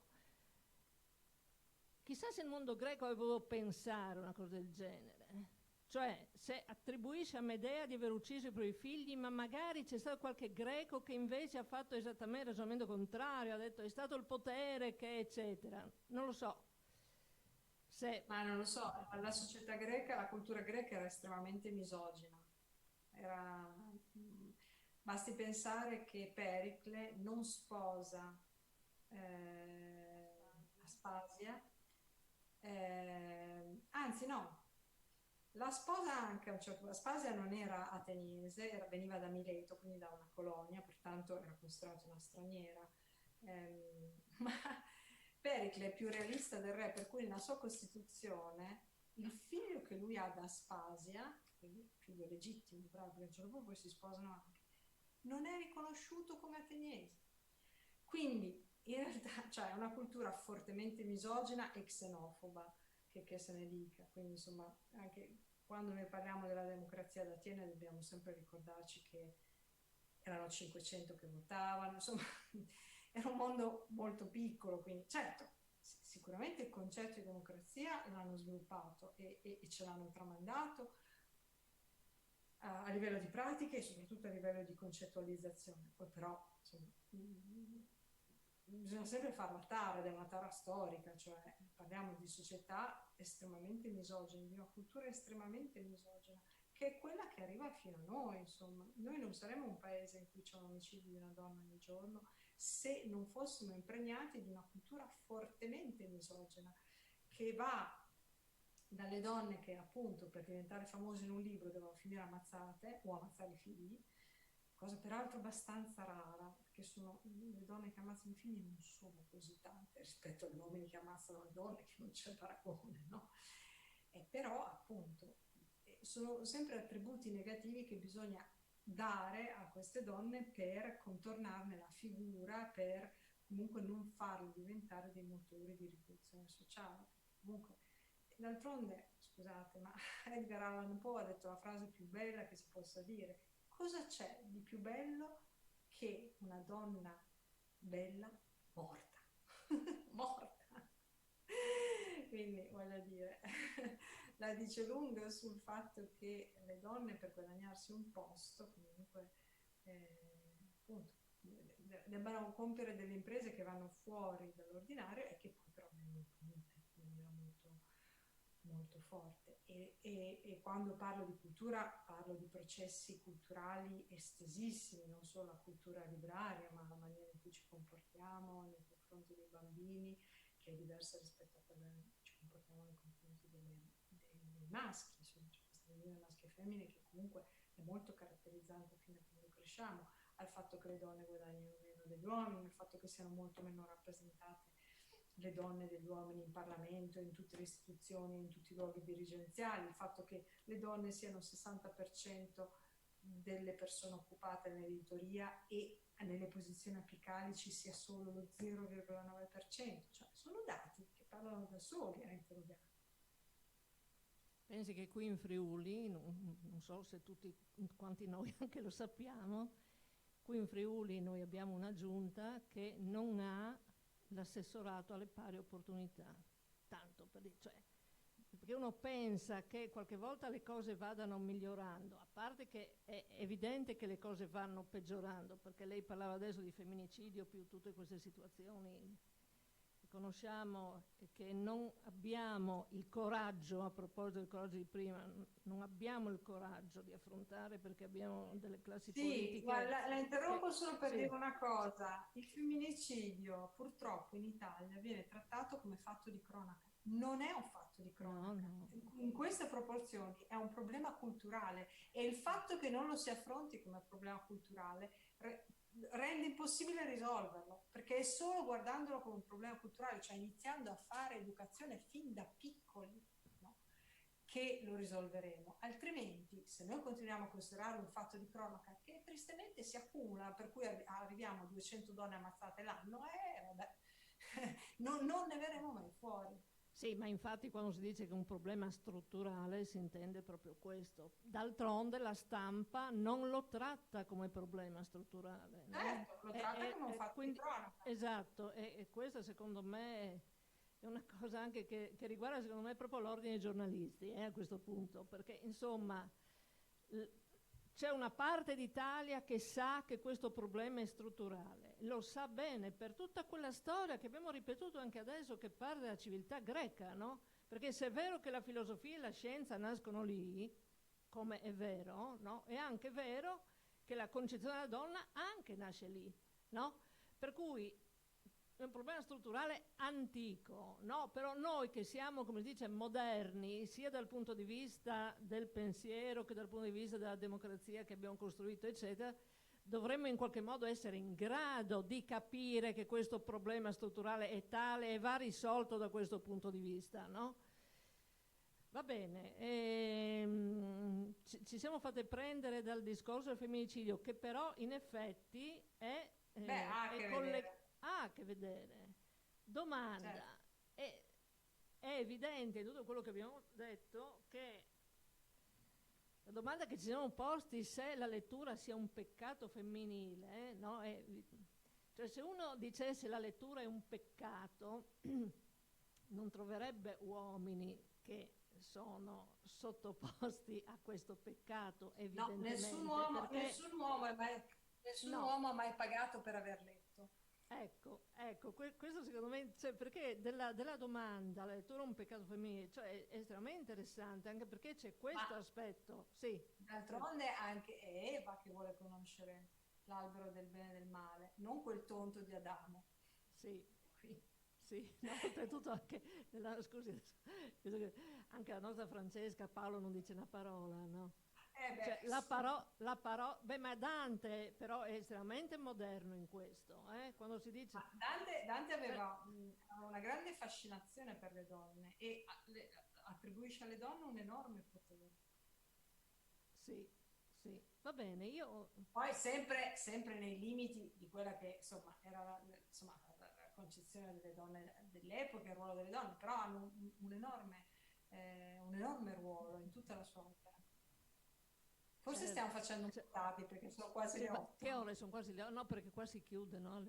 Chissà se il mondo greco aveva voluto pensare una cosa del genere. Cioè, se attribuisce a Medea di aver ucciso i propri figli, ma magari c'è stato qualche greco che invece ha fatto esattamente il ragionamento contrario, ha detto è stato il potere che eccetera. Non lo so. Ma non lo so, la società greca, la cultura greca era estremamente misogina. Basti pensare che Pericle non sposa Aspasia, anzi no, La sposa anche a un certo punto, Aspasia non era ateniese, veniva da Mileto, quindi da una colonia, pertanto era considerata una straniera. Ma Pericle è più realista del re, per cui nella sua Costituzione il figlio che lui ha da Aspasia, quindi figlio legittimo, però perché a un certo punto poi si sposano anche, non è riconosciuto come ateniese. Quindi in realtà cioè, è una cultura fortemente misogina e xenofoba, che se ne dica. Quindi insomma, anche quando noi parliamo della democrazia d'Atene dobbiamo sempre ricordarci che erano 500 che votavano, insomma, era un mondo molto piccolo, quindi certo, sicuramente il concetto di democrazia l'hanno sviluppato e ce l'hanno tramandato a livello di pratiche e soprattutto a livello di concettualizzazione. Poi però, insomma, bisogna sempre far la tara, ed è una tara storica, cioè parliamo di società estremamente misogene, di una cultura estremamente misogena, che è quella che arriva fino a noi, insomma. Noi non saremmo un paese in cui c'è un omicidio di una donna ogni giorno se non fossimo impregnati di una cultura fortemente misogena, che va dalle donne che appunto per diventare famose in un libro devono finire ammazzate o ammazzare i figli, cosa peraltro abbastanza rara, perché sono le donne che ammazzano i figli non sono così tante rispetto agli uomini che ammazzano le donne, che non c'è paragone, no? Però appunto sono sempre attributi negativi che bisogna dare a queste donne per contornarne la figura, per comunque non farle diventare dei motori di rivoluzione sociale. Comunque, d'altronde, scusate, ma Edgar Allan Poe ha detto la frase più bella che si possa dire: cosa c'è di più bello che una donna bella morta? Morta. Quindi voglio dire, la dice lunga sul fatto che le donne per guadagnarsi un posto comunque appunto debbano compiere delle imprese che vanno fuori dall'ordinario e che poi però vengono punite in maniera molto forte. E quando parlo di cultura parlo di processi culturali estesissimi, non solo la cultura libraria, ma la maniera in cui ci comportiamo nei confronti dei bambini, che è diversa rispetto a quella che ci comportiamo nei confronti dei maschi. Insomma, c'è questa divisione maschi e femmine che comunque è molto caratterizzante fino a quando cresciamo, al fatto che le donne guadagnino meno degli uomini, al fatto che siano molto meno rappresentate le donne degli uomini in Parlamento, in tutte le istituzioni, in tutti i luoghi dirigenziali, il fatto che le donne siano il 60% delle persone occupate nell'editoria e nelle posizioni apicali ci sia solo lo 0,9%, cioè sono dati che parlano da soli a interrogare. Pensi che qui in Friuli, non so se tutti quanti noi anche lo sappiamo, qui in Friuli noi abbiamo una giunta che non ha l'assessorato alle pari opportunità, tanto per dire, cioè, perché uno pensa che qualche volta le cose vadano migliorando, a parte che è evidente che le cose vanno peggiorando, perché lei parlava adesso di femminicidio più tutte queste situazioni che conosciamo e che non abbiamo il coraggio, a proposito del coraggio di prima, non abbiamo il coraggio di affrontare perché abbiamo delle classi politiche. Guarda, la interrompo solo per sì. dire una cosa: il femminicidio purtroppo in Italia viene trattato come fatto di cronaca. Non è un fatto di cronaca. No. In queste proporzioni è un problema culturale e il fatto che non lo si affronti come problema culturale rende impossibile risolverlo, perché è solo guardandolo come un problema culturale, cioè iniziando a fare educazione fin da piccoli, no, che lo risolveremo. Altrimenti, se noi continuiamo a considerare un fatto di cronaca che tristemente si accumula, per cui arriviamo a 200 donne ammazzate l'anno, vabbè, non ne verremo mai fuori. Sì, ma infatti quando si dice che è un problema strutturale si intende proprio questo. D'altronde la stampa non lo tratta come problema strutturale. No? Certo, lo tratta come un fatto di cronaca. Esatto, e questa secondo me è una cosa anche che riguarda secondo me proprio l'ordine dei giornalisti a questo punto, perché insomma c'è una parte d'Italia che sa che questo problema è strutturale, lo sa bene per tutta quella storia che abbiamo ripetuto anche adesso, che parla della civiltà greca, no? Perché se è vero che la filosofia e la scienza nascono lì, come è vero, no? È anche vero che la concezione della donna anche nasce lì, no? Per cui è un problema strutturale antico, no? Però noi che siamo, come si dice, moderni, sia dal punto di vista del pensiero che dal punto di vista della democrazia che abbiamo costruito, eccetera, dovremmo in qualche modo essere in grado di capire che questo problema strutturale è tale e va risolto da questo punto di vista, no? Va bene, ci siamo fatte prendere dal discorso del femminicidio, che però in effetti Ha a che vedere. ha a che vedere. Domanda, Certo. è evidente in tutto quello che abbiamo detto che la domanda che ci siamo posti se la lettura sia un peccato femminile, no? Cioè se uno dicesse la lettura è un peccato, non troverebbe uomini che sono sottoposti a questo peccato, No, evidentemente. nessun uomo, perché nessun no. uomo ha mai pagato per aver letto. Ecco, questo secondo me, cioè, perché della domanda, la lettura è un peccato femminile, cioè è estremamente interessante, anche perché c'è questo Ma aspetto, sì. d'altronde anche è Eva che vuole conoscere l'albero del bene e del male, non quel tonto di Adamo. Sì, Qui. sì, no, oltretutto anche, scusi, vedo che anche la nostra Francesca, Paolo non dice una parola, no? Cioè, beh, ma Dante però è estremamente moderno in questo, quando si dice... Ma Dante aveva una grande fascinazione per le donne e attribuisce alle donne un enorme potere. Sì, sì, va bene, io... Poi sempre nei limiti di quella che insomma era la concezione delle donne dell'epoca, il ruolo delle donne, però hanno un enorme ruolo in tutta la sua opera. Forse Certo, stiamo facendo un po' tardi perché sono quasi sì, le ma 8. che ore sono quasi le... No, perché qua si chiude, no?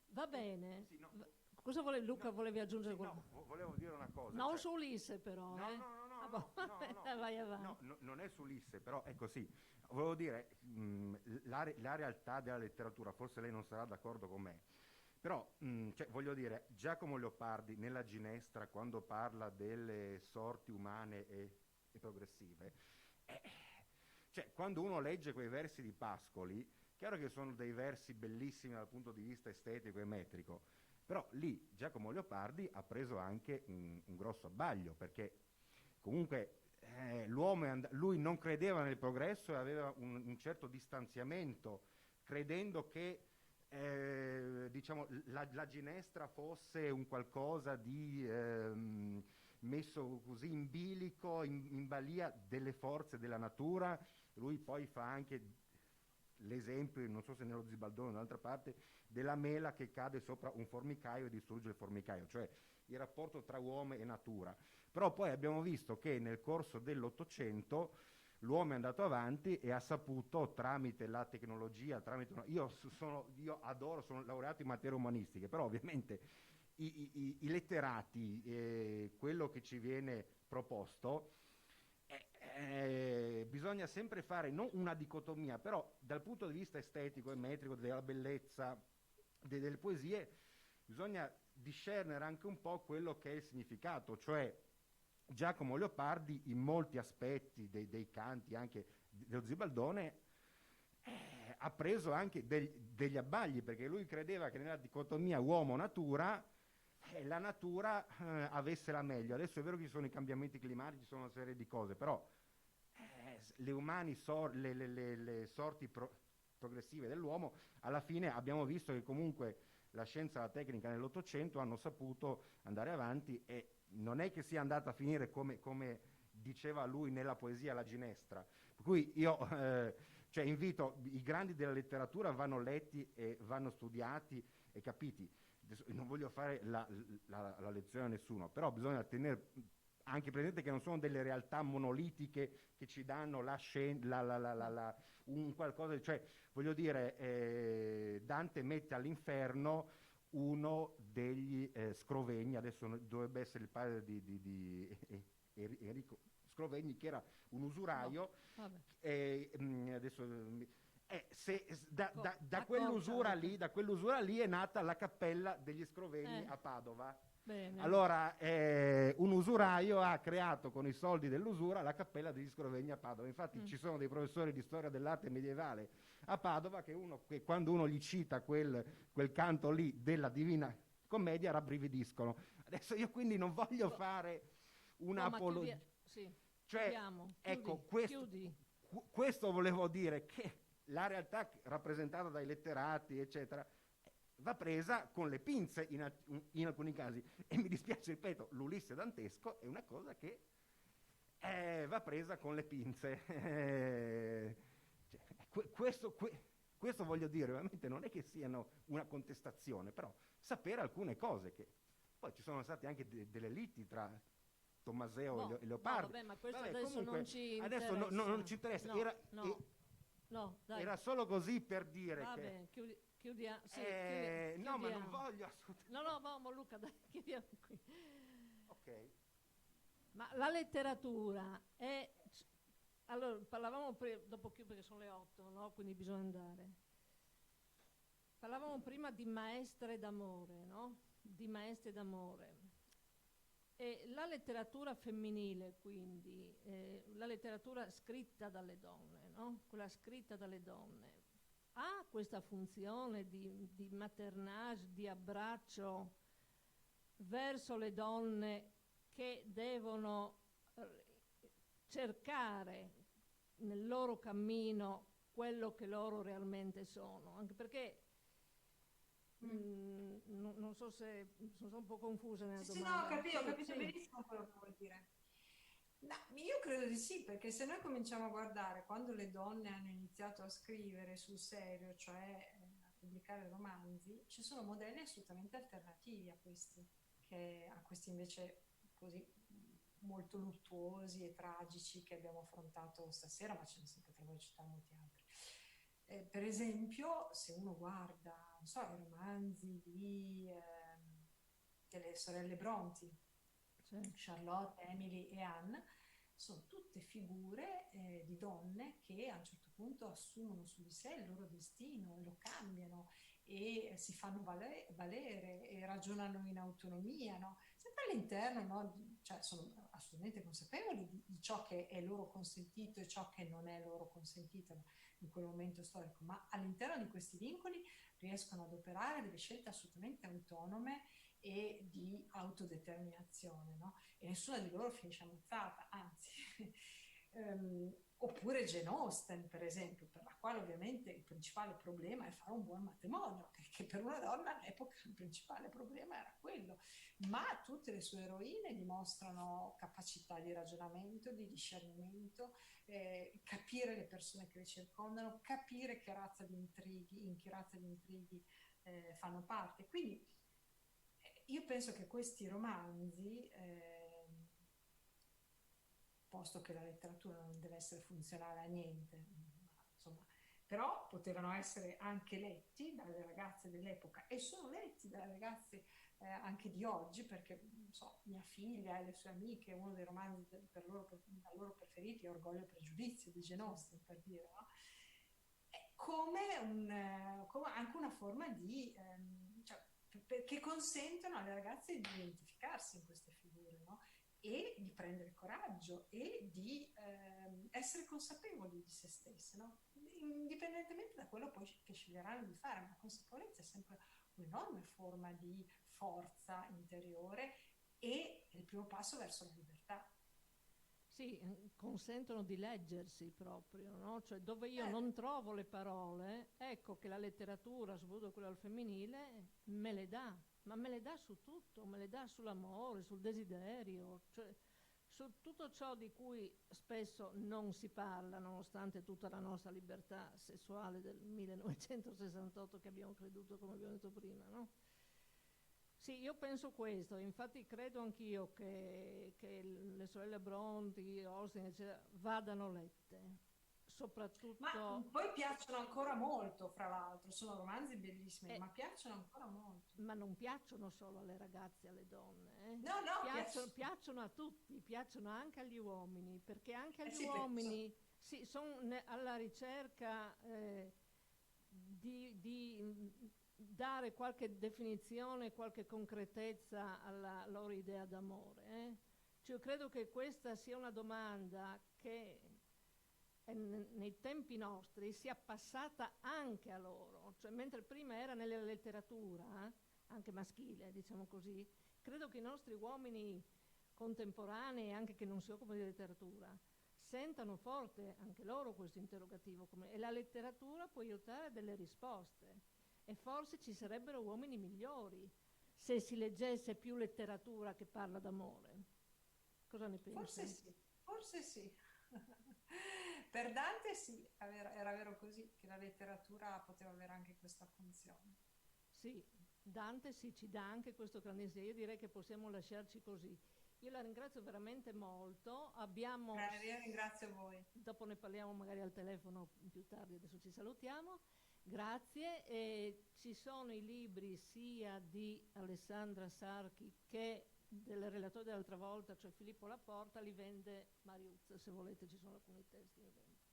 Va bene. Sì, no, Cosa Luca, no, volevi aggiungere sì, qualcosa? no, volevo dire una cosa. Non Cioè, su Ulisse però, no, eh? no, no, no, Ah, no, boh, no, no, vai no, avanti. non è su Ulisse, però è così. Volevo dire, la realtà della letteratura, forse lei non sarà d'accordo con me, però, cioè, voglio dire, Giacomo Leopardi nella Ginestra, quando parla delle sorti umane e progressive, cioè, quando uno legge quei versi di Pascoli, chiaro che sono dei versi bellissimi dal punto di vista estetico e metrico, però lì Giacomo Leopardi ha preso anche un grosso abbaglio, perché comunque lui non credeva nel progresso e aveva un certo distanziamento, credendo che diciamo, la ginestra fosse un qualcosa di messo così in bilico, in balia delle forze della natura. Lui poi fa anche l'esempio, non so se nello Zibaldone o dall'altra parte, della mela che cade sopra un formicaio e distrugge il formicaio, cioè il rapporto tra uomo e natura. Però poi abbiamo visto che nel corso dell'Ottocento l'uomo è andato avanti e ha saputo, tramite la tecnologia, io adoro, sono laureato in materie umanistiche, però ovviamente i letterati, quello che ci viene proposto, bisogna sempre fare non una dicotomia, però dal punto di vista estetico e metrico della bellezza delle poesie bisogna discernere anche un po' quello che è il significato, cioè Giacomo Leopardi in molti aspetti dei canti anche dello Zibaldone ha preso anche degli abbagli, perché lui credeva che nella dicotomia uomo-natura la natura avesse la meglio. Adesso è vero che ci sono i cambiamenti climatici, ci sono una serie di cose, però le sorti progressive dell'uomo, alla fine abbiamo visto che comunque la scienza e la tecnica nell'Ottocento hanno saputo andare avanti e non è che sia andata a finire come diceva lui nella poesia La Ginestra. Per cui io cioè invito, i grandi della letteratura vanno letti e vanno studiati e capiti. Adesso, non voglio fare la lezione a nessuno, però bisogna tenere anche presente che non sono delle realtà monolitiche che ci danno un qualcosa, cioè voglio dire, Dante mette all'inferno uno degli Scrovegni, adesso dovrebbe essere il padre di Enrico Scrovegni, che era un usuraio, adesso da quell'usura lì è nata la cappella degli Scrovegni a Padova. Bene. Allora un usuraio ha creato con i soldi dell'usura la cappella degli Scrovegni a Padova. Infatti ci sono dei professori di storia dell'arte medievale a Padova che quando uno gli cita quel canto lì della Divina commedia rabbrividiscono. Adesso io quindi non voglio fare una apologia. Sì, cioè, chiudiamo, ecco, chiudi. questo volevo dire, che la realtà rappresentata dai letterati, eccetera, va presa con le pinze in alcuni casi. E mi dispiace, ripeto, l'Ulisse dantesco è una cosa che va presa con le pinze. Questo voglio dire, ovviamente non è che siano una contestazione, però sapere alcune cose, che poi ci sono state anche delle liti tra Tommaseo e Leopardi. Vabbè, ma questo Vabbè, adesso comunque, non ci adesso interessa. non ci interessa. Dai. Era solo così per dire Va che... bene, chiudiamo. Sì, no, ma non chiudiamo. voglio assolutamente... No, vamos Luca, dai, chiudiamo qui. Ok. Ma la letteratura è... Allora, parlavamo dopo perché sono le 8, no? Quindi bisogna andare. Parlavamo prima di maestre d'amore, no? Di maestre d'amore. E la letteratura femminile, quindi, la letteratura scritta dalle donne, no? Quella scritta dalle donne, ha questa funzione di maternage, di abbraccio verso le donne che devono cercare nel loro cammino quello che loro realmente sono, anche perché non so se sono un po' confusa nella domanda. No, ho capito benissimo quello che vuol dire. No, io credo di sì, perché se noi cominciamo a guardare quando le donne hanno iniziato a scrivere sul serio, cioè a pubblicare romanzi, ci sono modelli assolutamente alternativi a questi invece così molto luttuosi e tragici che abbiamo affrontato stasera, ma ce ne si potrebbero citare molti altri. Per esempio, se uno guarda, non so, i romanzi delle sorelle Brontë, sì. Charlotte, Emily e Anne, sono tutte figure di donne che a un certo punto assumono su di sé il loro destino, lo cambiano e si fanno valere e ragionano in autonomia, no? Sempre all'interno, no? Cioè, sono assolutamente consapevoli di ciò che è loro consentito e ciò che non è loro consentito in quel momento storico, ma all'interno di questi vincoli riescono ad operare delle scelte assolutamente autonome e di autodeterminazione, no? E nessuna di loro finisce ammazzata, anzi. Oppure Jane Austen, per esempio, per la quale ovviamente il principale problema è fare un buon matrimonio, che per una donna all'epoca il principale problema era quello, ma tutte le sue eroine dimostrano capacità di ragionamento, di discernimento, capire le persone che le circondano, capire in che razza di intrighi fanno parte. Quindi io penso che questi romanzi, posto che la letteratura non deve essere funzionale a niente, insomma, però potevano essere anche letti dalle ragazze dell'epoca e sono letti dalle ragazze anche di oggi, perché so, mia figlia e le sue amiche, uno dei romanzi da loro preferiti è Orgoglio e Pregiudizio di Jane Austen, per dire, no? Come anche una forma di che consentono alle ragazze di identificarsi in queste figure, no? E di prendere coraggio e di essere consapevoli di se stesse, no? Indipendentemente da quello poi che sceglieranno di fare, ma la consapevolezza è sempre un'enorme forma di forza interiore e il primo passo verso la libertà. Sì, consentono di leggersi proprio, no? Cioè dove io non trovo le parole, ecco che la letteratura, soprattutto quella al femminile, me le dà, ma me le dà su tutto, me le dà sull'amore, sul desiderio, cioè su tutto ciò di cui spesso non si parla, nonostante tutta la nostra libertà sessuale del 1968 che abbiamo creduto, come abbiamo detto prima, no? Sì, io penso questo, infatti credo anch'io che le sorelle Brontë, Austen, eccetera, vadano lette, soprattutto... Ma poi piacciono ancora molto, fra l'altro, sono romanzi bellissimi, ma piacciono ancora molto. Ma non piacciono solo alle ragazze e alle donne, eh? No, piacciono a tutti, piacciono anche agli uomini, perché anche agli uomini sono alla ricerca di dare qualche definizione, qualche concretezza alla loro idea d'amore. Cioè, io credo che questa sia una domanda che nei tempi nostri sia passata anche a loro, cioè mentre prima era nella letteratura, anche maschile, diciamo così, credo che i nostri uomini contemporanei, anche che non si occupano di letteratura, sentano forte anche loro questo interrogativo, e la letteratura può aiutare a delle risposte, e forse ci sarebbero uomini migliori se si leggesse più letteratura che parla d'amore. Cosa ne pensi? Forse sì, forse sì. Per Dante sì, era vero così, che la letteratura poteva avere anche questa funzione. Sì, Dante sì, ci dà anche questo grandissimo. Io direi che possiamo lasciarci così. Io la ringrazio veramente molto. Io ringrazio voi. Dopo ne parliamo magari al telefono più tardi, adesso ci salutiamo. Grazie. E ci sono i libri sia di Alessandra Sarchi che del relatore dell'altra volta, cioè Filippo Laporta, li vende Mariuzza, se volete, ci sono alcuni testi in vendita.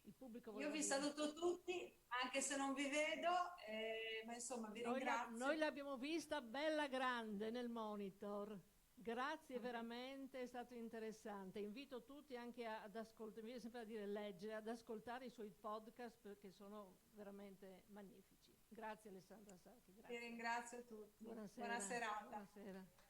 Il pubblico Io vi saluto tutti, anche se non vi vedo, ma insomma vi ringrazio. Noi l'abbiamo vista bella grande nel monitor. Grazie veramente, è stato interessante. Invito tutti anche ad ascoltare, mi viene sempre a dire leggere, ad ascoltare i suoi podcast perché sono veramente magnifici. Grazie Alessandra Sarchi. Grazie. Vi ringrazio tutti. Buonasera. Buona serata. Buonasera.